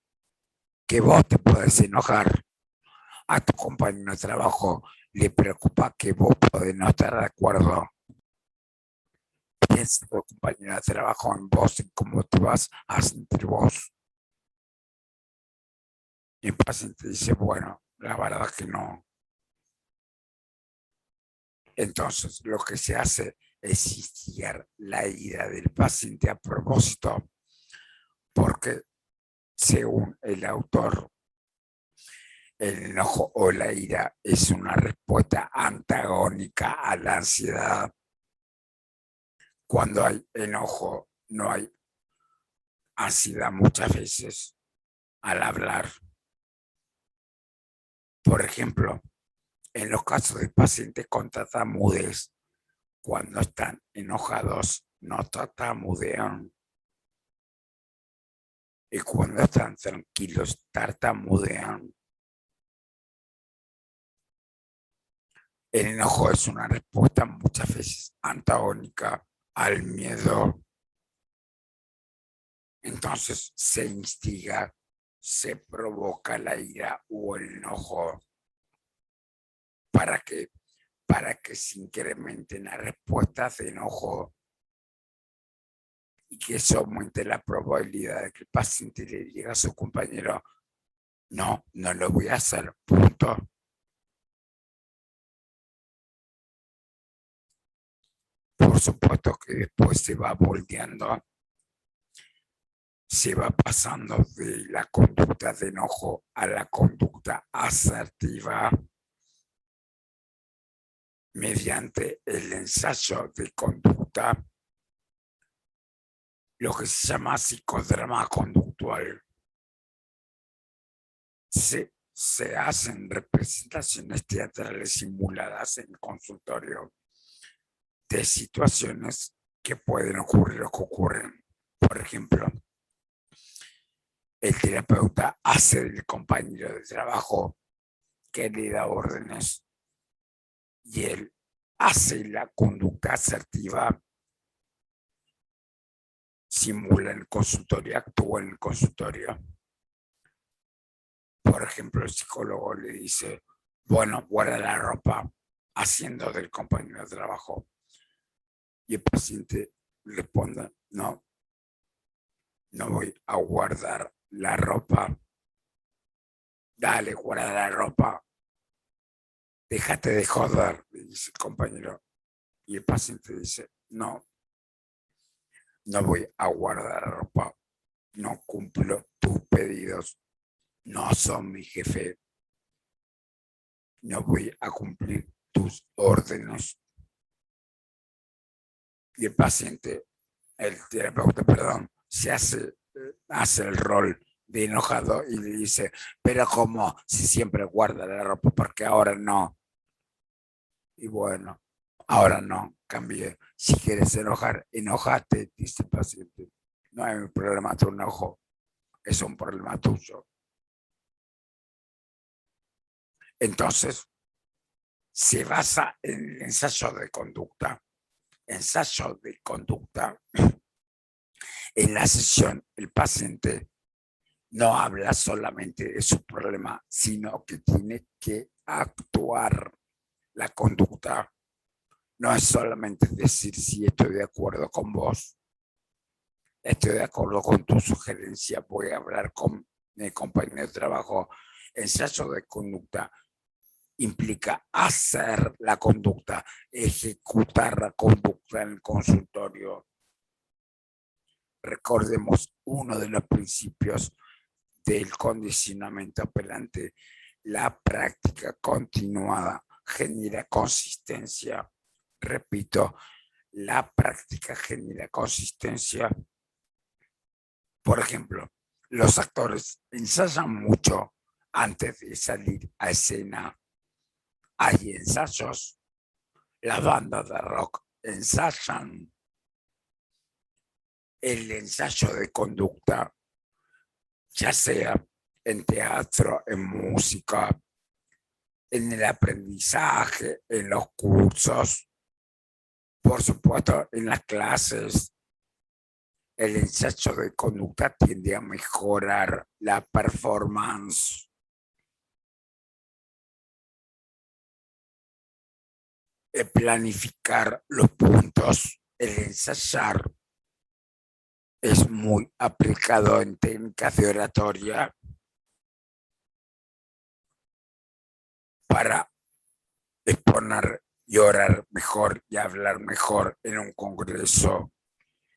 que vos te puedes enojar. A tu compañero de trabajo le preocupa que vos podés no estar de acuerdo. Piensa tu compañero de trabajo en vos y cómo te vas a sentir vos. Y el paciente dice, bueno, la verdad que no. Entonces, lo que se hace es instigar la ira del paciente a propósito, porque según el autor, el enojo o la ira es una respuesta antagónica a la ansiedad. Cuando hay enojo, no hay ansiedad muchas veces al hablar. Por ejemplo, en los casos de pacientes con tartamudez, cuando están enojados, no tartamudean. Y cuando están tranquilos, tartamudean. El enojo es una respuesta muchas veces antagónica al miedo. Entonces se instiga, se provoca la ira o el enojo para que, para que se incrementen las respuestas de enojo y que eso aumente la probabilidad de que el paciente le diga a su compañero, no, no lo voy a hacer, punto. Por supuesto que después se va volteando, se va pasando de la conducta de enojo a la conducta asertiva mediante el ensayo de conducta, lo que se llama psicodrama conductual. Se hacen representaciones teatrales simuladas en el consultorio de situaciones que pueden ocurrir o que ocurren. Por ejemplo, el terapeuta hace del compañero de trabajo que le da órdenes y él hace la conducta asertiva, simula el consultorio, actúa en el consultorio. Por ejemplo, el psicólogo le dice, bueno, guarda la ropa, haciendo del compañero de trabajo. Y el paciente responde, no, no voy a guardar la ropa. Dale, guarda la ropa. Déjate de joder, le dice el compañero. Y el paciente dice, no, no voy a guardar la ropa. No cumplo tus pedidos. No son mi jefe. No voy a cumplir tus órdenes. Y el paciente, el terapeuta, perdón, hace el rol de enojado y le dice, pero ¿cómo si siempre guarda la ropa? Porque ahora no. Y bueno, ahora no, cambié. Si quieres enojar, enojate, dice el paciente. No hay un problema tu enojo, es un problema tuyo. Entonces, se basa en el ensayo de conducta. Ensayo de conducta. En la sesión, el paciente no habla solamente de su problema, sino que tiene que actuar. La conducta no es solamente decir si estoy de acuerdo con vos, estoy de acuerdo con tu sugerencia, voy a hablar con mi compañero de trabajo. Ensayo de conducta implica hacer la conducta, ejecutar la conducta en el consultorio. Recordemos uno de los principios del condicionamiento apelante: la práctica continuada genera consistencia. Repito, la práctica genera consistencia. Por ejemplo, los actores ensayan mucho antes de salir a escena. Hay ensayos, las bandas de rock ensayan, el ensayo de conducta, ya sea en teatro, en música, en el aprendizaje, en los cursos, por supuesto, en las clases. El ensayo de conducta tiende a mejorar la performance. Planificar los puntos, el ensayar es muy aplicado en técnicas de oratoria para exponer y orar mejor y hablar mejor en un congreso,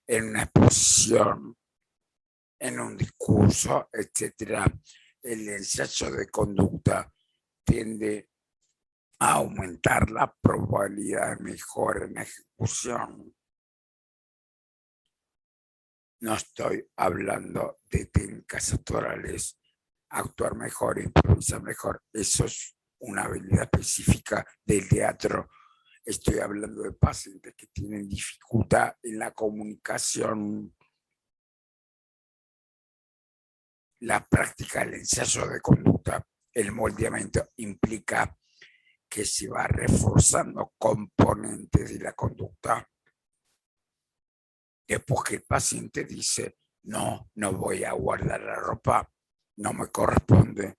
en una exposición, en un discurso, etcétera. El ensayo de conducta tiende a aumentar la probabilidad de mejora en ejecución. No estoy hablando de técnicas actorales, actuar mejor, improvisar mejor. Eso es una habilidad específica del teatro. Estoy hablando de pacientes que tienen dificultad en la comunicación. La práctica del ensayo de conducta, el moldeamiento implica que se va reforzando componentes de la conducta. Después que el paciente dice, no voy a guardar la ropa, no me corresponde,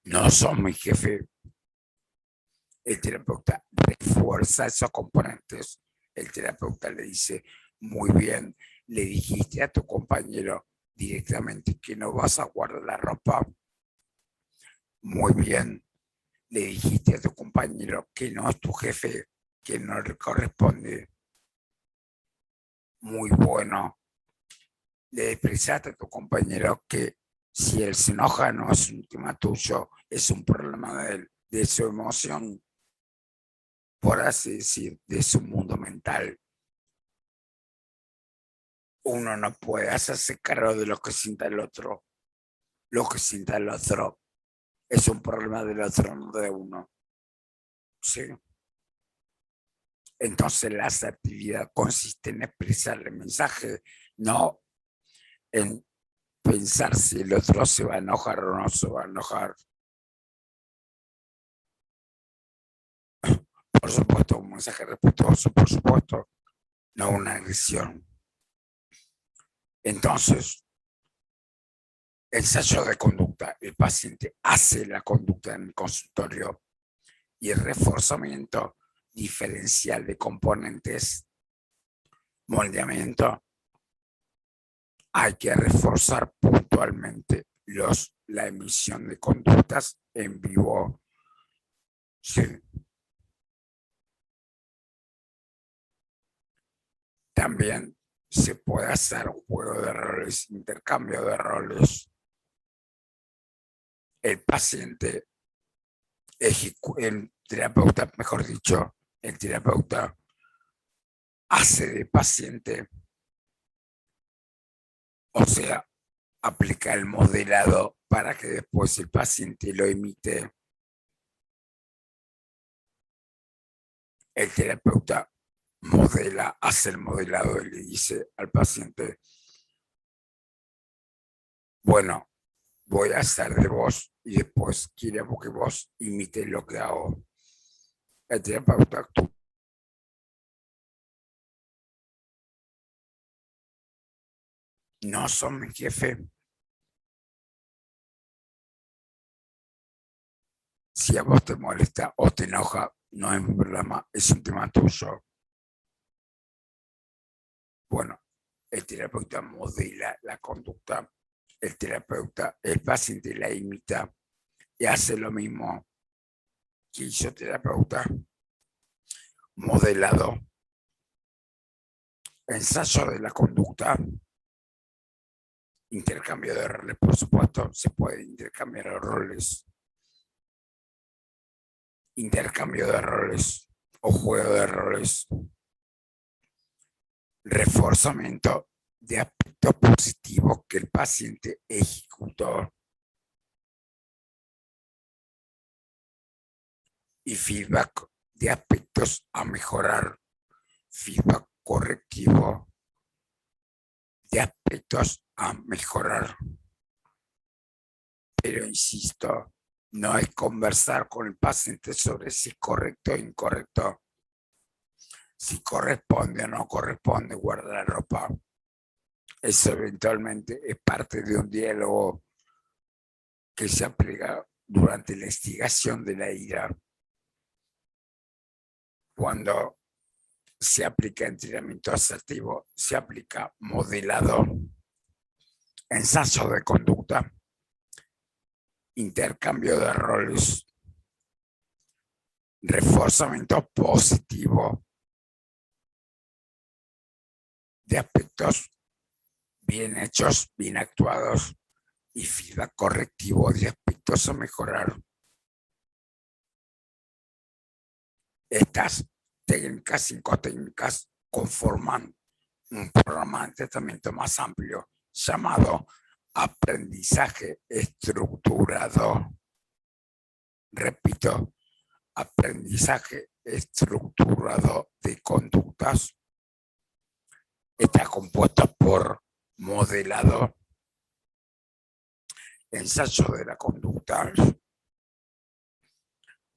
no son mi jefe. El terapeuta refuerza esos componentes. El terapeuta le dice, muy bien, le dijiste a tu compañero directamente que no vas a guardar la ropa. Muy bien, le dijiste a tu compañero que no es tu jefe, que no le corresponde. Muy bueno, le expresaste a tu compañero que si él se enoja no es un tema tuyo, es un problema de él, de su emoción, por así decir, de su mundo mental. Uno no puede hacerse cargo de lo que sienta el otro. Lo que sienta el otro es un problema del otro, no de uno. ¿Sí? Entonces la asertividad consiste en expresar el mensaje, no en pensar si el otro se va a enojar o no se va a enojar. Por supuesto, un mensaje respetuoso, por supuesto, no una agresión. Entonces, ensayo de conducta. El paciente hace la conducta en el consultorio y el reforzamiento diferencial de componentes, moldeamiento. Hay que reforzar puntualmente la emisión de conductas en vivo. Sí. También se puede hacer un juego de roles, intercambio de roles. El paciente, el terapeuta, mejor dicho, el terapeuta hace de paciente, o sea, aplica el modelado para que después el paciente lo imite. El terapeuta modela, hace el modelado y le dice al paciente, bueno, voy a hacer de vos y después quiero que vos imites lo que hago. El terapeuta actúa. No son mi jefe. Si a vos te molesta o te enoja, no es mi problema, es un tema tuyo. Bueno, el terapeuta modela la conducta, el paciente la imita y hace lo mismo que hizo el terapeuta. Modelado, ensayo de la conducta, intercambio de roles, por supuesto, se puede intercambiar roles. Intercambio de roles o juego de roles. Reforzamiento de aspectos positivos que el paciente ejecutó y feedback de aspectos a mejorar, feedback correctivo. de aspectos a mejorar. Pero insisto, no es conversar con el paciente sobre si es correcto o incorrecto, si corresponde o no corresponde guardar la ropa. Eso eventualmente es parte de un diálogo que se aplica durante la instigación de la ira. Cuando se aplica entrenamiento asertivo, se aplica modelado, ensayo de conducta, intercambio de roles, reforzamiento positivo de aspectos bien hechos, bien actuados y feedback correctivo de aspectos a mejorar. Estas técnicas, 5 técnicas, conforman un programa de tratamiento más amplio llamado aprendizaje estructurado. Repito, aprendizaje estructurado de conductas. Está compuesto por modelado, ensayo de la conducta,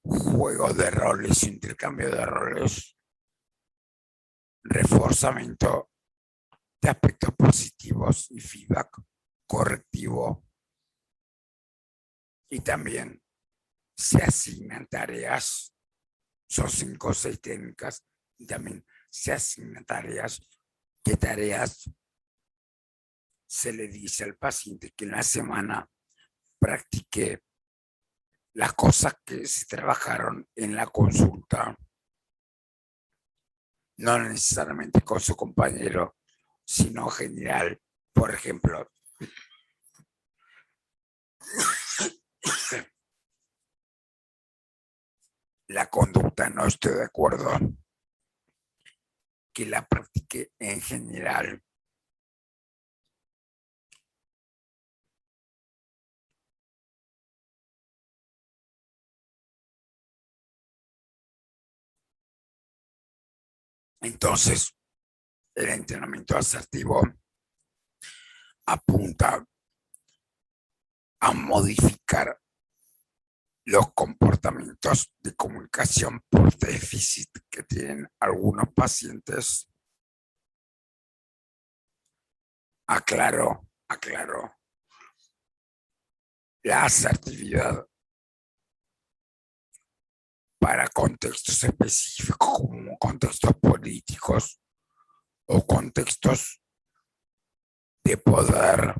juego de roles, intercambio de roles, reforzamiento de aspectos positivos y feedback correctivo. Y también se asignan tareas, son 5 o 6 técnicas, y también se asignan tareas. ¿Qué tareas? Se le dice al paciente que en la semana practique las cosas que se trabajaron en la consulta, no necesariamente con su compañero, sino en general. Por ejemplo, la conducta no estoy de acuerdo, que la practique en general. Entonces, el entrenamiento asertivo apunta a modificar los comportamientos de comunicación por déficit que tienen algunos pacientes. Aclaro, la asertividad para contextos específicos como contextos políticos o contextos de poder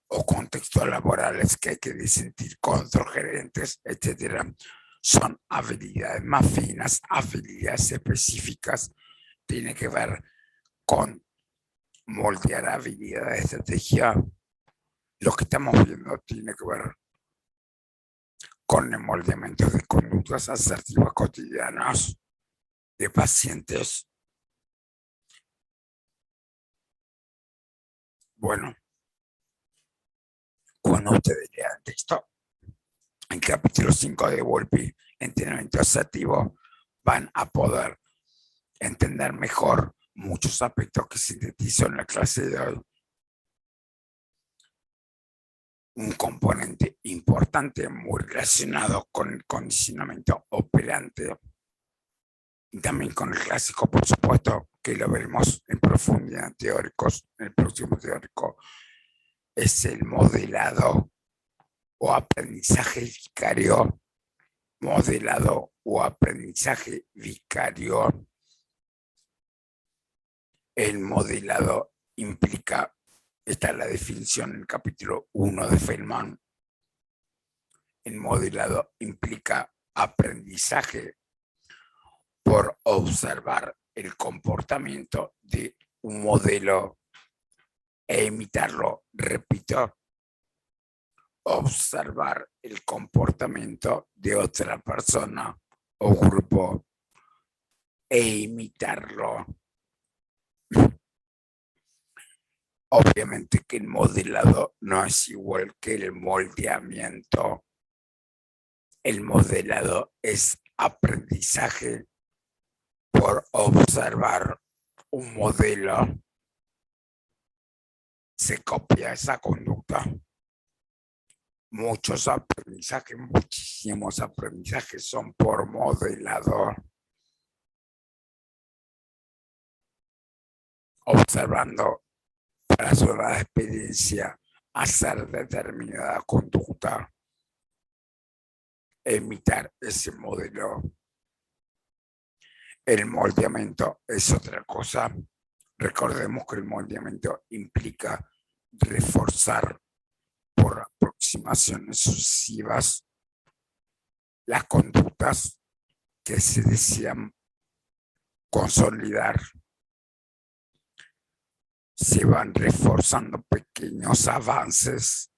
o contextos laborales que hay que disentir con otros gerentes, etcétera, son habilidades más finas, habilidades específicas. Tiene que ver con moldear habilidades de estrategia. Lo que estamos viendo tiene que ver con el moldeamiento de conductas asertivas cotidianas de pacientes. Bueno, cuando ustedes lean el texto, en capítulo 5 de Volpi, entrenamiento asertivo, van a poder entender mejor muchos aspectos que sintetizo en la clase de hoy. Un componente importante muy relacionado con el condicionamiento operante y también con el clásico, por supuesto, que lo veremos en profundidad en teóricos, en el próximo teórico, es el modelado o aprendizaje vicario. Modelado o aprendizaje vicario. El modelado implica, esta es la definición en el capítulo 1 de Feynman, el modelado implica aprendizaje por observar el comportamiento de un modelo e imitarlo. Repito, observar el comportamiento de otra persona o grupo e imitarlo. Obviamente que el modelado no es igual que el moldeamiento. El modelado es aprendizaje por observar un modelo se copia esa conducta. Muchísimos aprendizajes son por modelador. Observando para su experiencia hacer determinada conducta, imitar ese modelo. El moldeamiento es otra cosa. Recordemos que el moldeamiento implica reforzar por aproximaciones sucesivas las conductas que se desean consolidar. Se van reforzando pequeños avances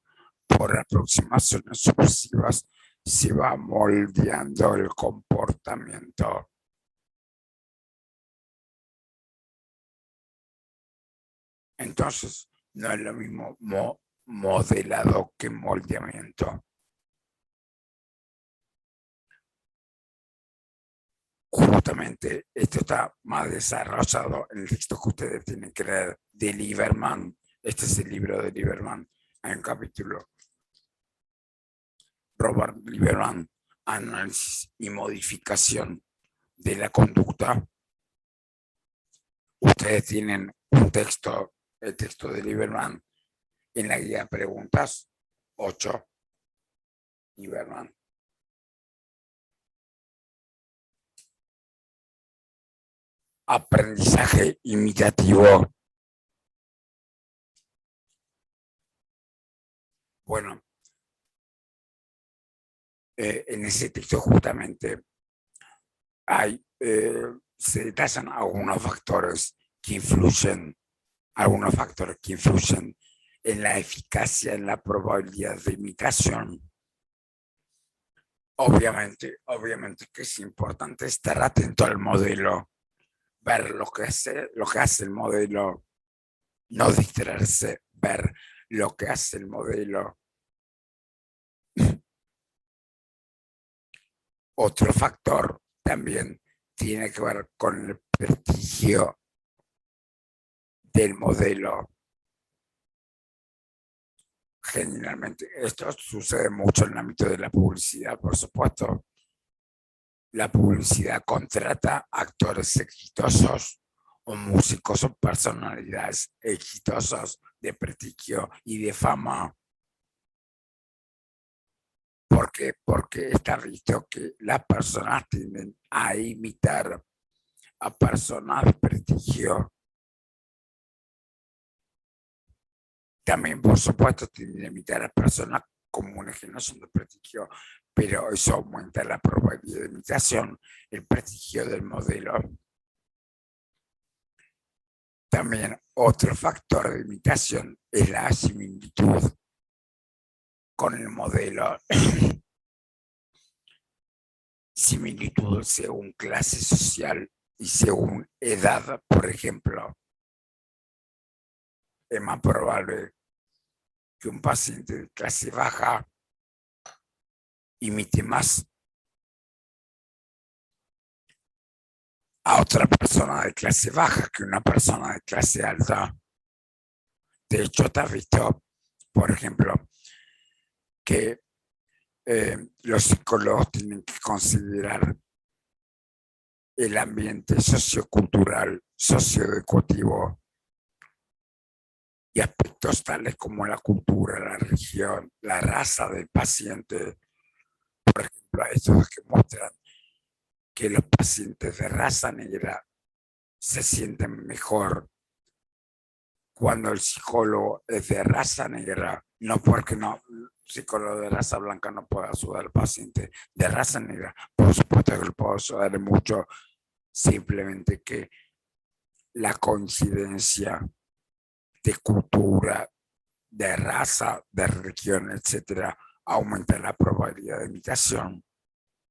por aproximaciones sucesivas, se va moldeando el comportamiento. Entonces, no es lo mismo modelado que moldeamiento. Justamente esto está más desarrollado en el texto que ustedes tienen que leer de Lieberman. Este es el libro de Lieberman. Hay un capítulo. Robert Lieberman, análisis y modificación de la conducta. Ustedes tienen un texto, el texto de Lieberman, en la guía preguntas 8. Lieberman. Aprendizaje imitativo. Bueno, en ese texto justamente se detallan algunos factores que influyen en la eficacia, en la probabilidad de imitación. Obviamente que es importante estar atento al modelo, ver lo que hace el modelo, no distraerse, ver lo que hace el modelo. Otro factor también tiene que ver con el prestigio del modelo. Generalmente esto sucede mucho en el ámbito de la publicidad, por supuesto. La publicidad contrata actores exitosos o músicos o personalidades exitosas de prestigio y de fama. ¿Por qué? Porque está visto que las personas tienden a imitar a personas de prestigio. También, por supuesto, tienden a imitar a personas comunes que no son de prestigio, pero eso aumenta la probabilidad de imitación, el prestigio del modelo. También otro factor de imitación es la similitud con el modelo. Similitud según clase social y según edad, por ejemplo. Es más probable que un paciente de clase baja imite más a otra persona de clase baja que una persona de clase alta. De hecho, te has visto, por ejemplo, que los psicólogos tienen que considerar el ambiente sociocultural, socioeducativo y aspectos tales como la cultura, la religión, la raza del paciente. Por ejemplo, hay estudios que muestran que los pacientes de raza negra se sienten mejor cuando el psicólogo es de raza negra, no porque el psicólogo de raza blanca no pueda ayudar al paciente de raza negra. Por supuesto que le puedo ayudar mucho, simplemente que la coincidencia de cultura, de raza, de religión, etcétera, aumenta la probabilidad de imitación.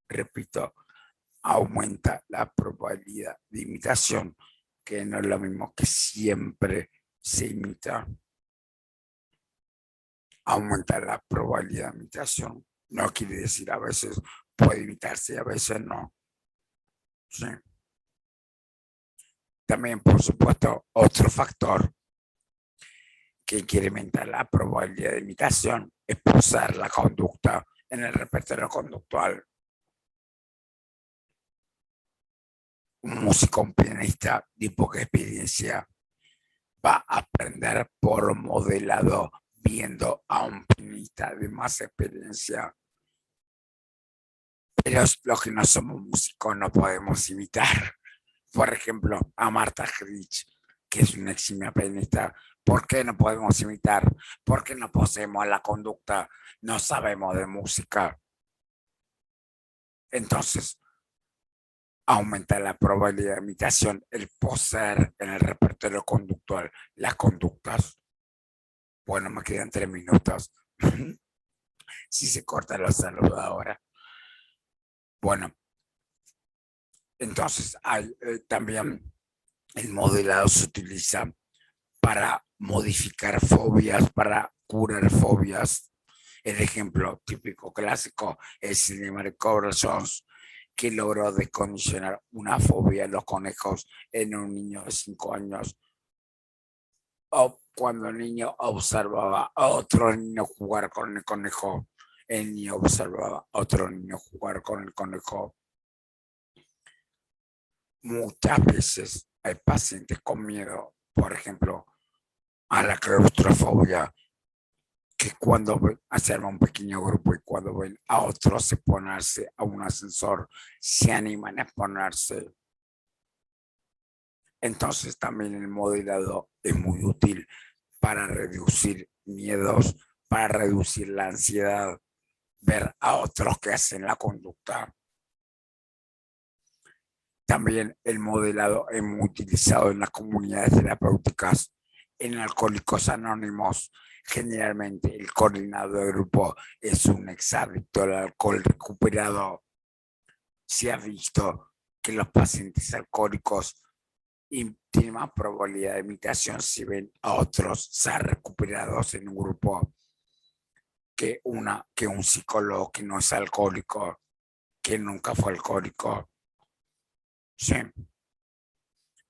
Repito, aumenta la probabilidad de imitación, que no es lo mismo que siempre se imita. Aumenta la probabilidad de imitación. No quiere decir a veces puede imitarse y a veces no. ¿Sí? También, por supuesto, otro factor que incrementa la probabilidad de imitación es posar la conducta en el repertorio conductual. Un músico, un pianista de poca experiencia va a aprender por modelado viendo a un pianista de más experiencia. Pero los que no somos músicos no podemos imitar. Por ejemplo, a Marta Grich, que es una eximia pianista. ¿Por qué no podemos imitar? Porque no poseemos la conducta, no sabemos de música. Entonces, aumenta la probabilidad de imitación, el poseer en el repertorio conductual las conductas. Bueno, me quedan 3 minutos. Si se corta, los saludo ahora. Bueno, entonces hay también el modelado se utiliza para modificar fobias, para curar fobias. El ejemplo típico clásico es el de Mark Jones, que logró descondicionar una fobia a los conejos en un niño de 5 años. O cuando el niño observaba a otro niño jugar con el conejo, el niño observaba a otro niño jugar con el conejo. Muchas veces hay pacientes con miedo, por ejemplo, a la claustrofobia, que cuando se arma un pequeño grupo y cuando ven a otros se ponerse a un ascensor, se animan a ponerse. Entonces también el modelado es muy útil para reducir miedos, para reducir la ansiedad, ver a otros que hacen la conducta. También el modelado es muy utilizado en las comunidades terapéuticas, en Alcohólicos Anónimos. Generalmente el coordinador de grupo es un exadicto al alcohol recuperado. Se ha visto que los pacientes alcohólicos tienen más probabilidad de imitación si ven a otros ser recuperados en un grupo que un psicólogo que no es alcohólico, que nunca fue alcohólico. Sí.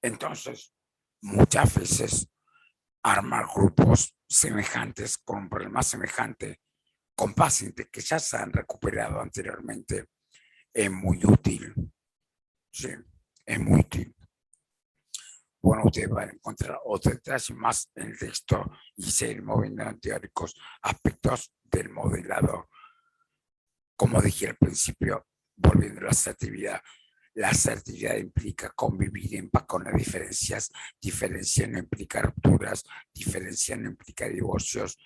Entonces, muchas veces armar grupos semejantes con un problema semejante con pacientes que ya se han recuperado anteriormente es muy útil. Sí, es muy útil. Bueno, ustedes van a encontrar otros detalles más en el texto y seguir moviendo en teóricos aspectos del modelado. Como dije al principio, volviendo a la asertividad implica convivir en paz con las diferencias. Diferencia no implica rupturas, diferencia no implica divorcios,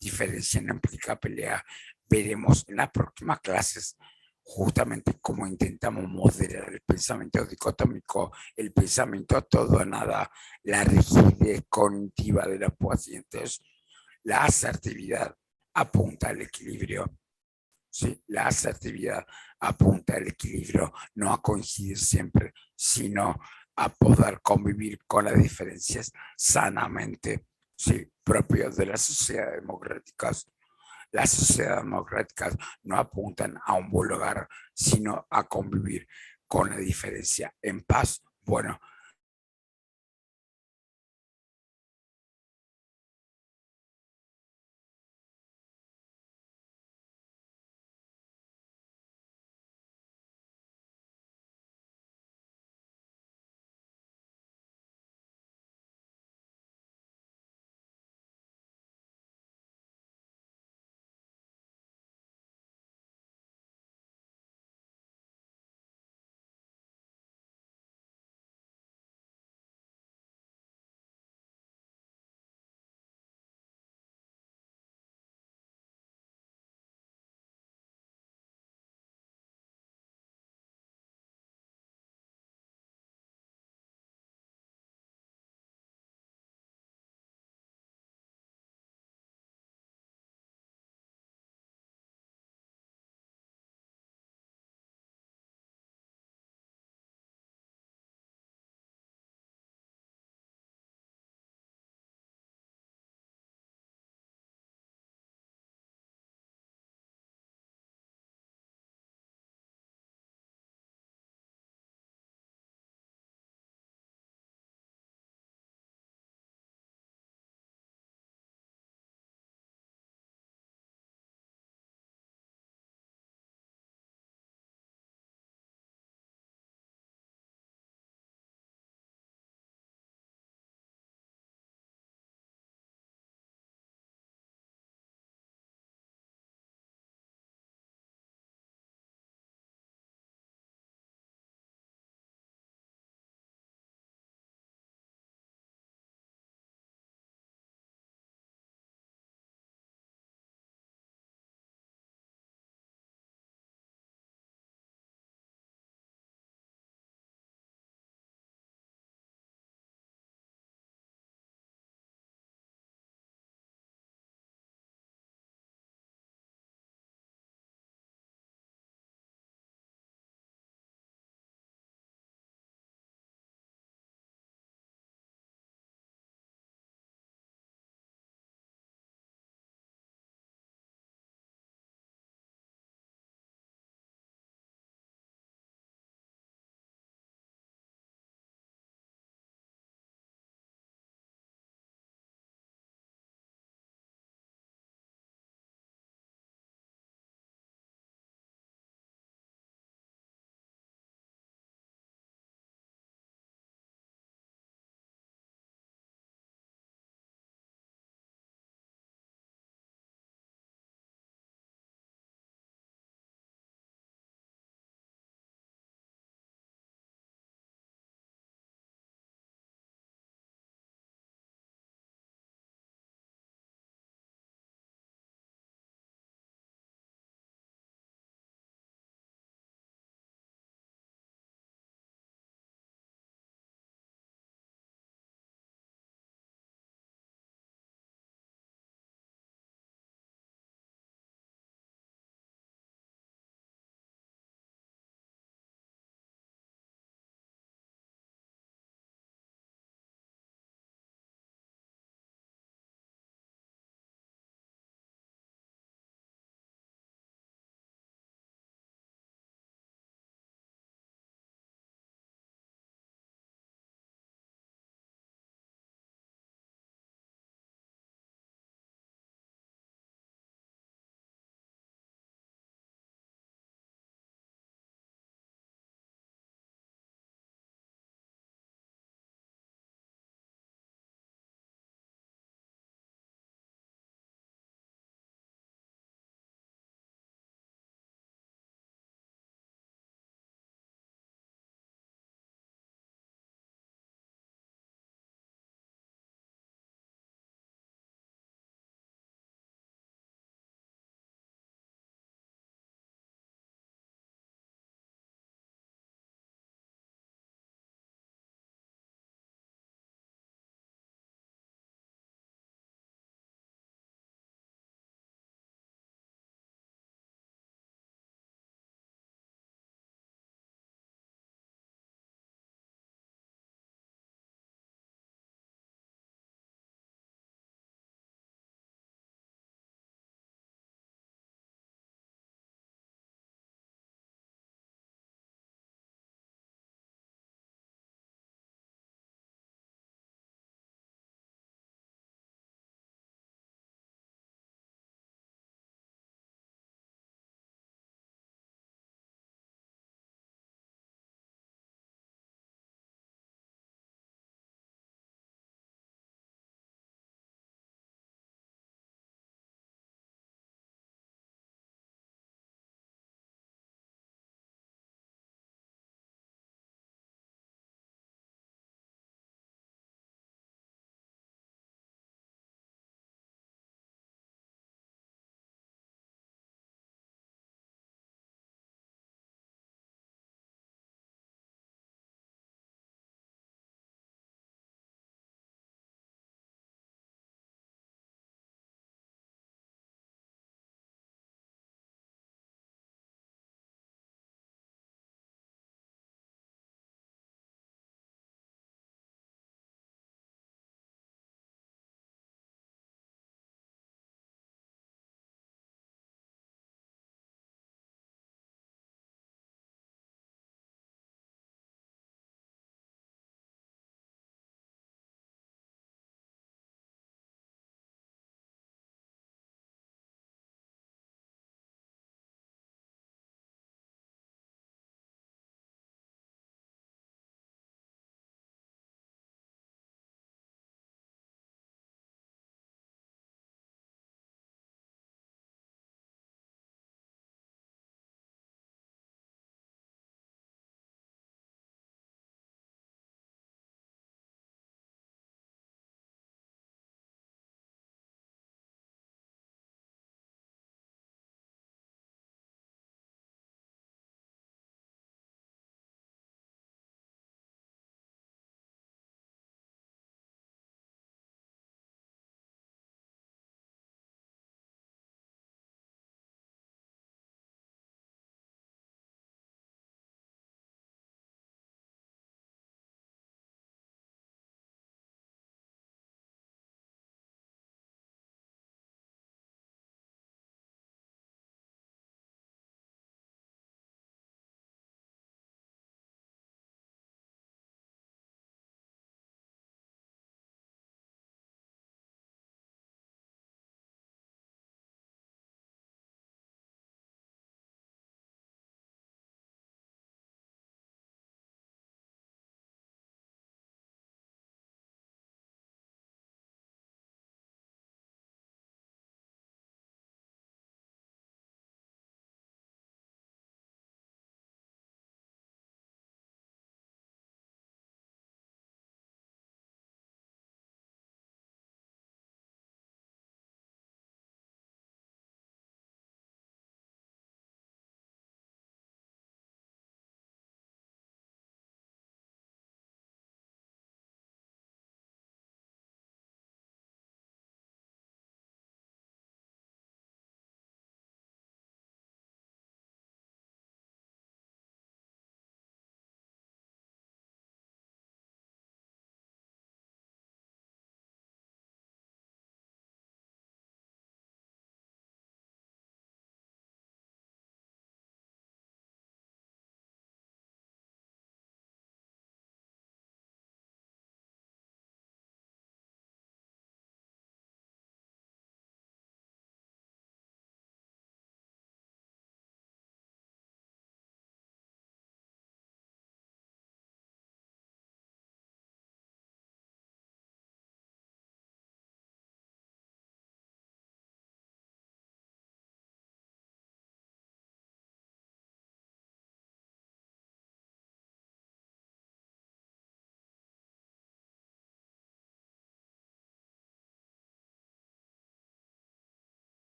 diferencia no implica pelea. Veremos en las próximas clases justamente cómo intentamos moderar el pensamiento dicotómico, el pensamiento todo o nada, la rigidez cognitiva de los pacientes. La asertividad apunta al equilibrio. Sí, la asertividad apunta al equilibrio, no a coincidir siempre, sino a poder convivir con las diferencias sanamente, sí, propios de las sociedades democráticas. Las sociedades democráticas no apuntan a un buen lugar, sino a convivir con la diferencia en paz. Bueno,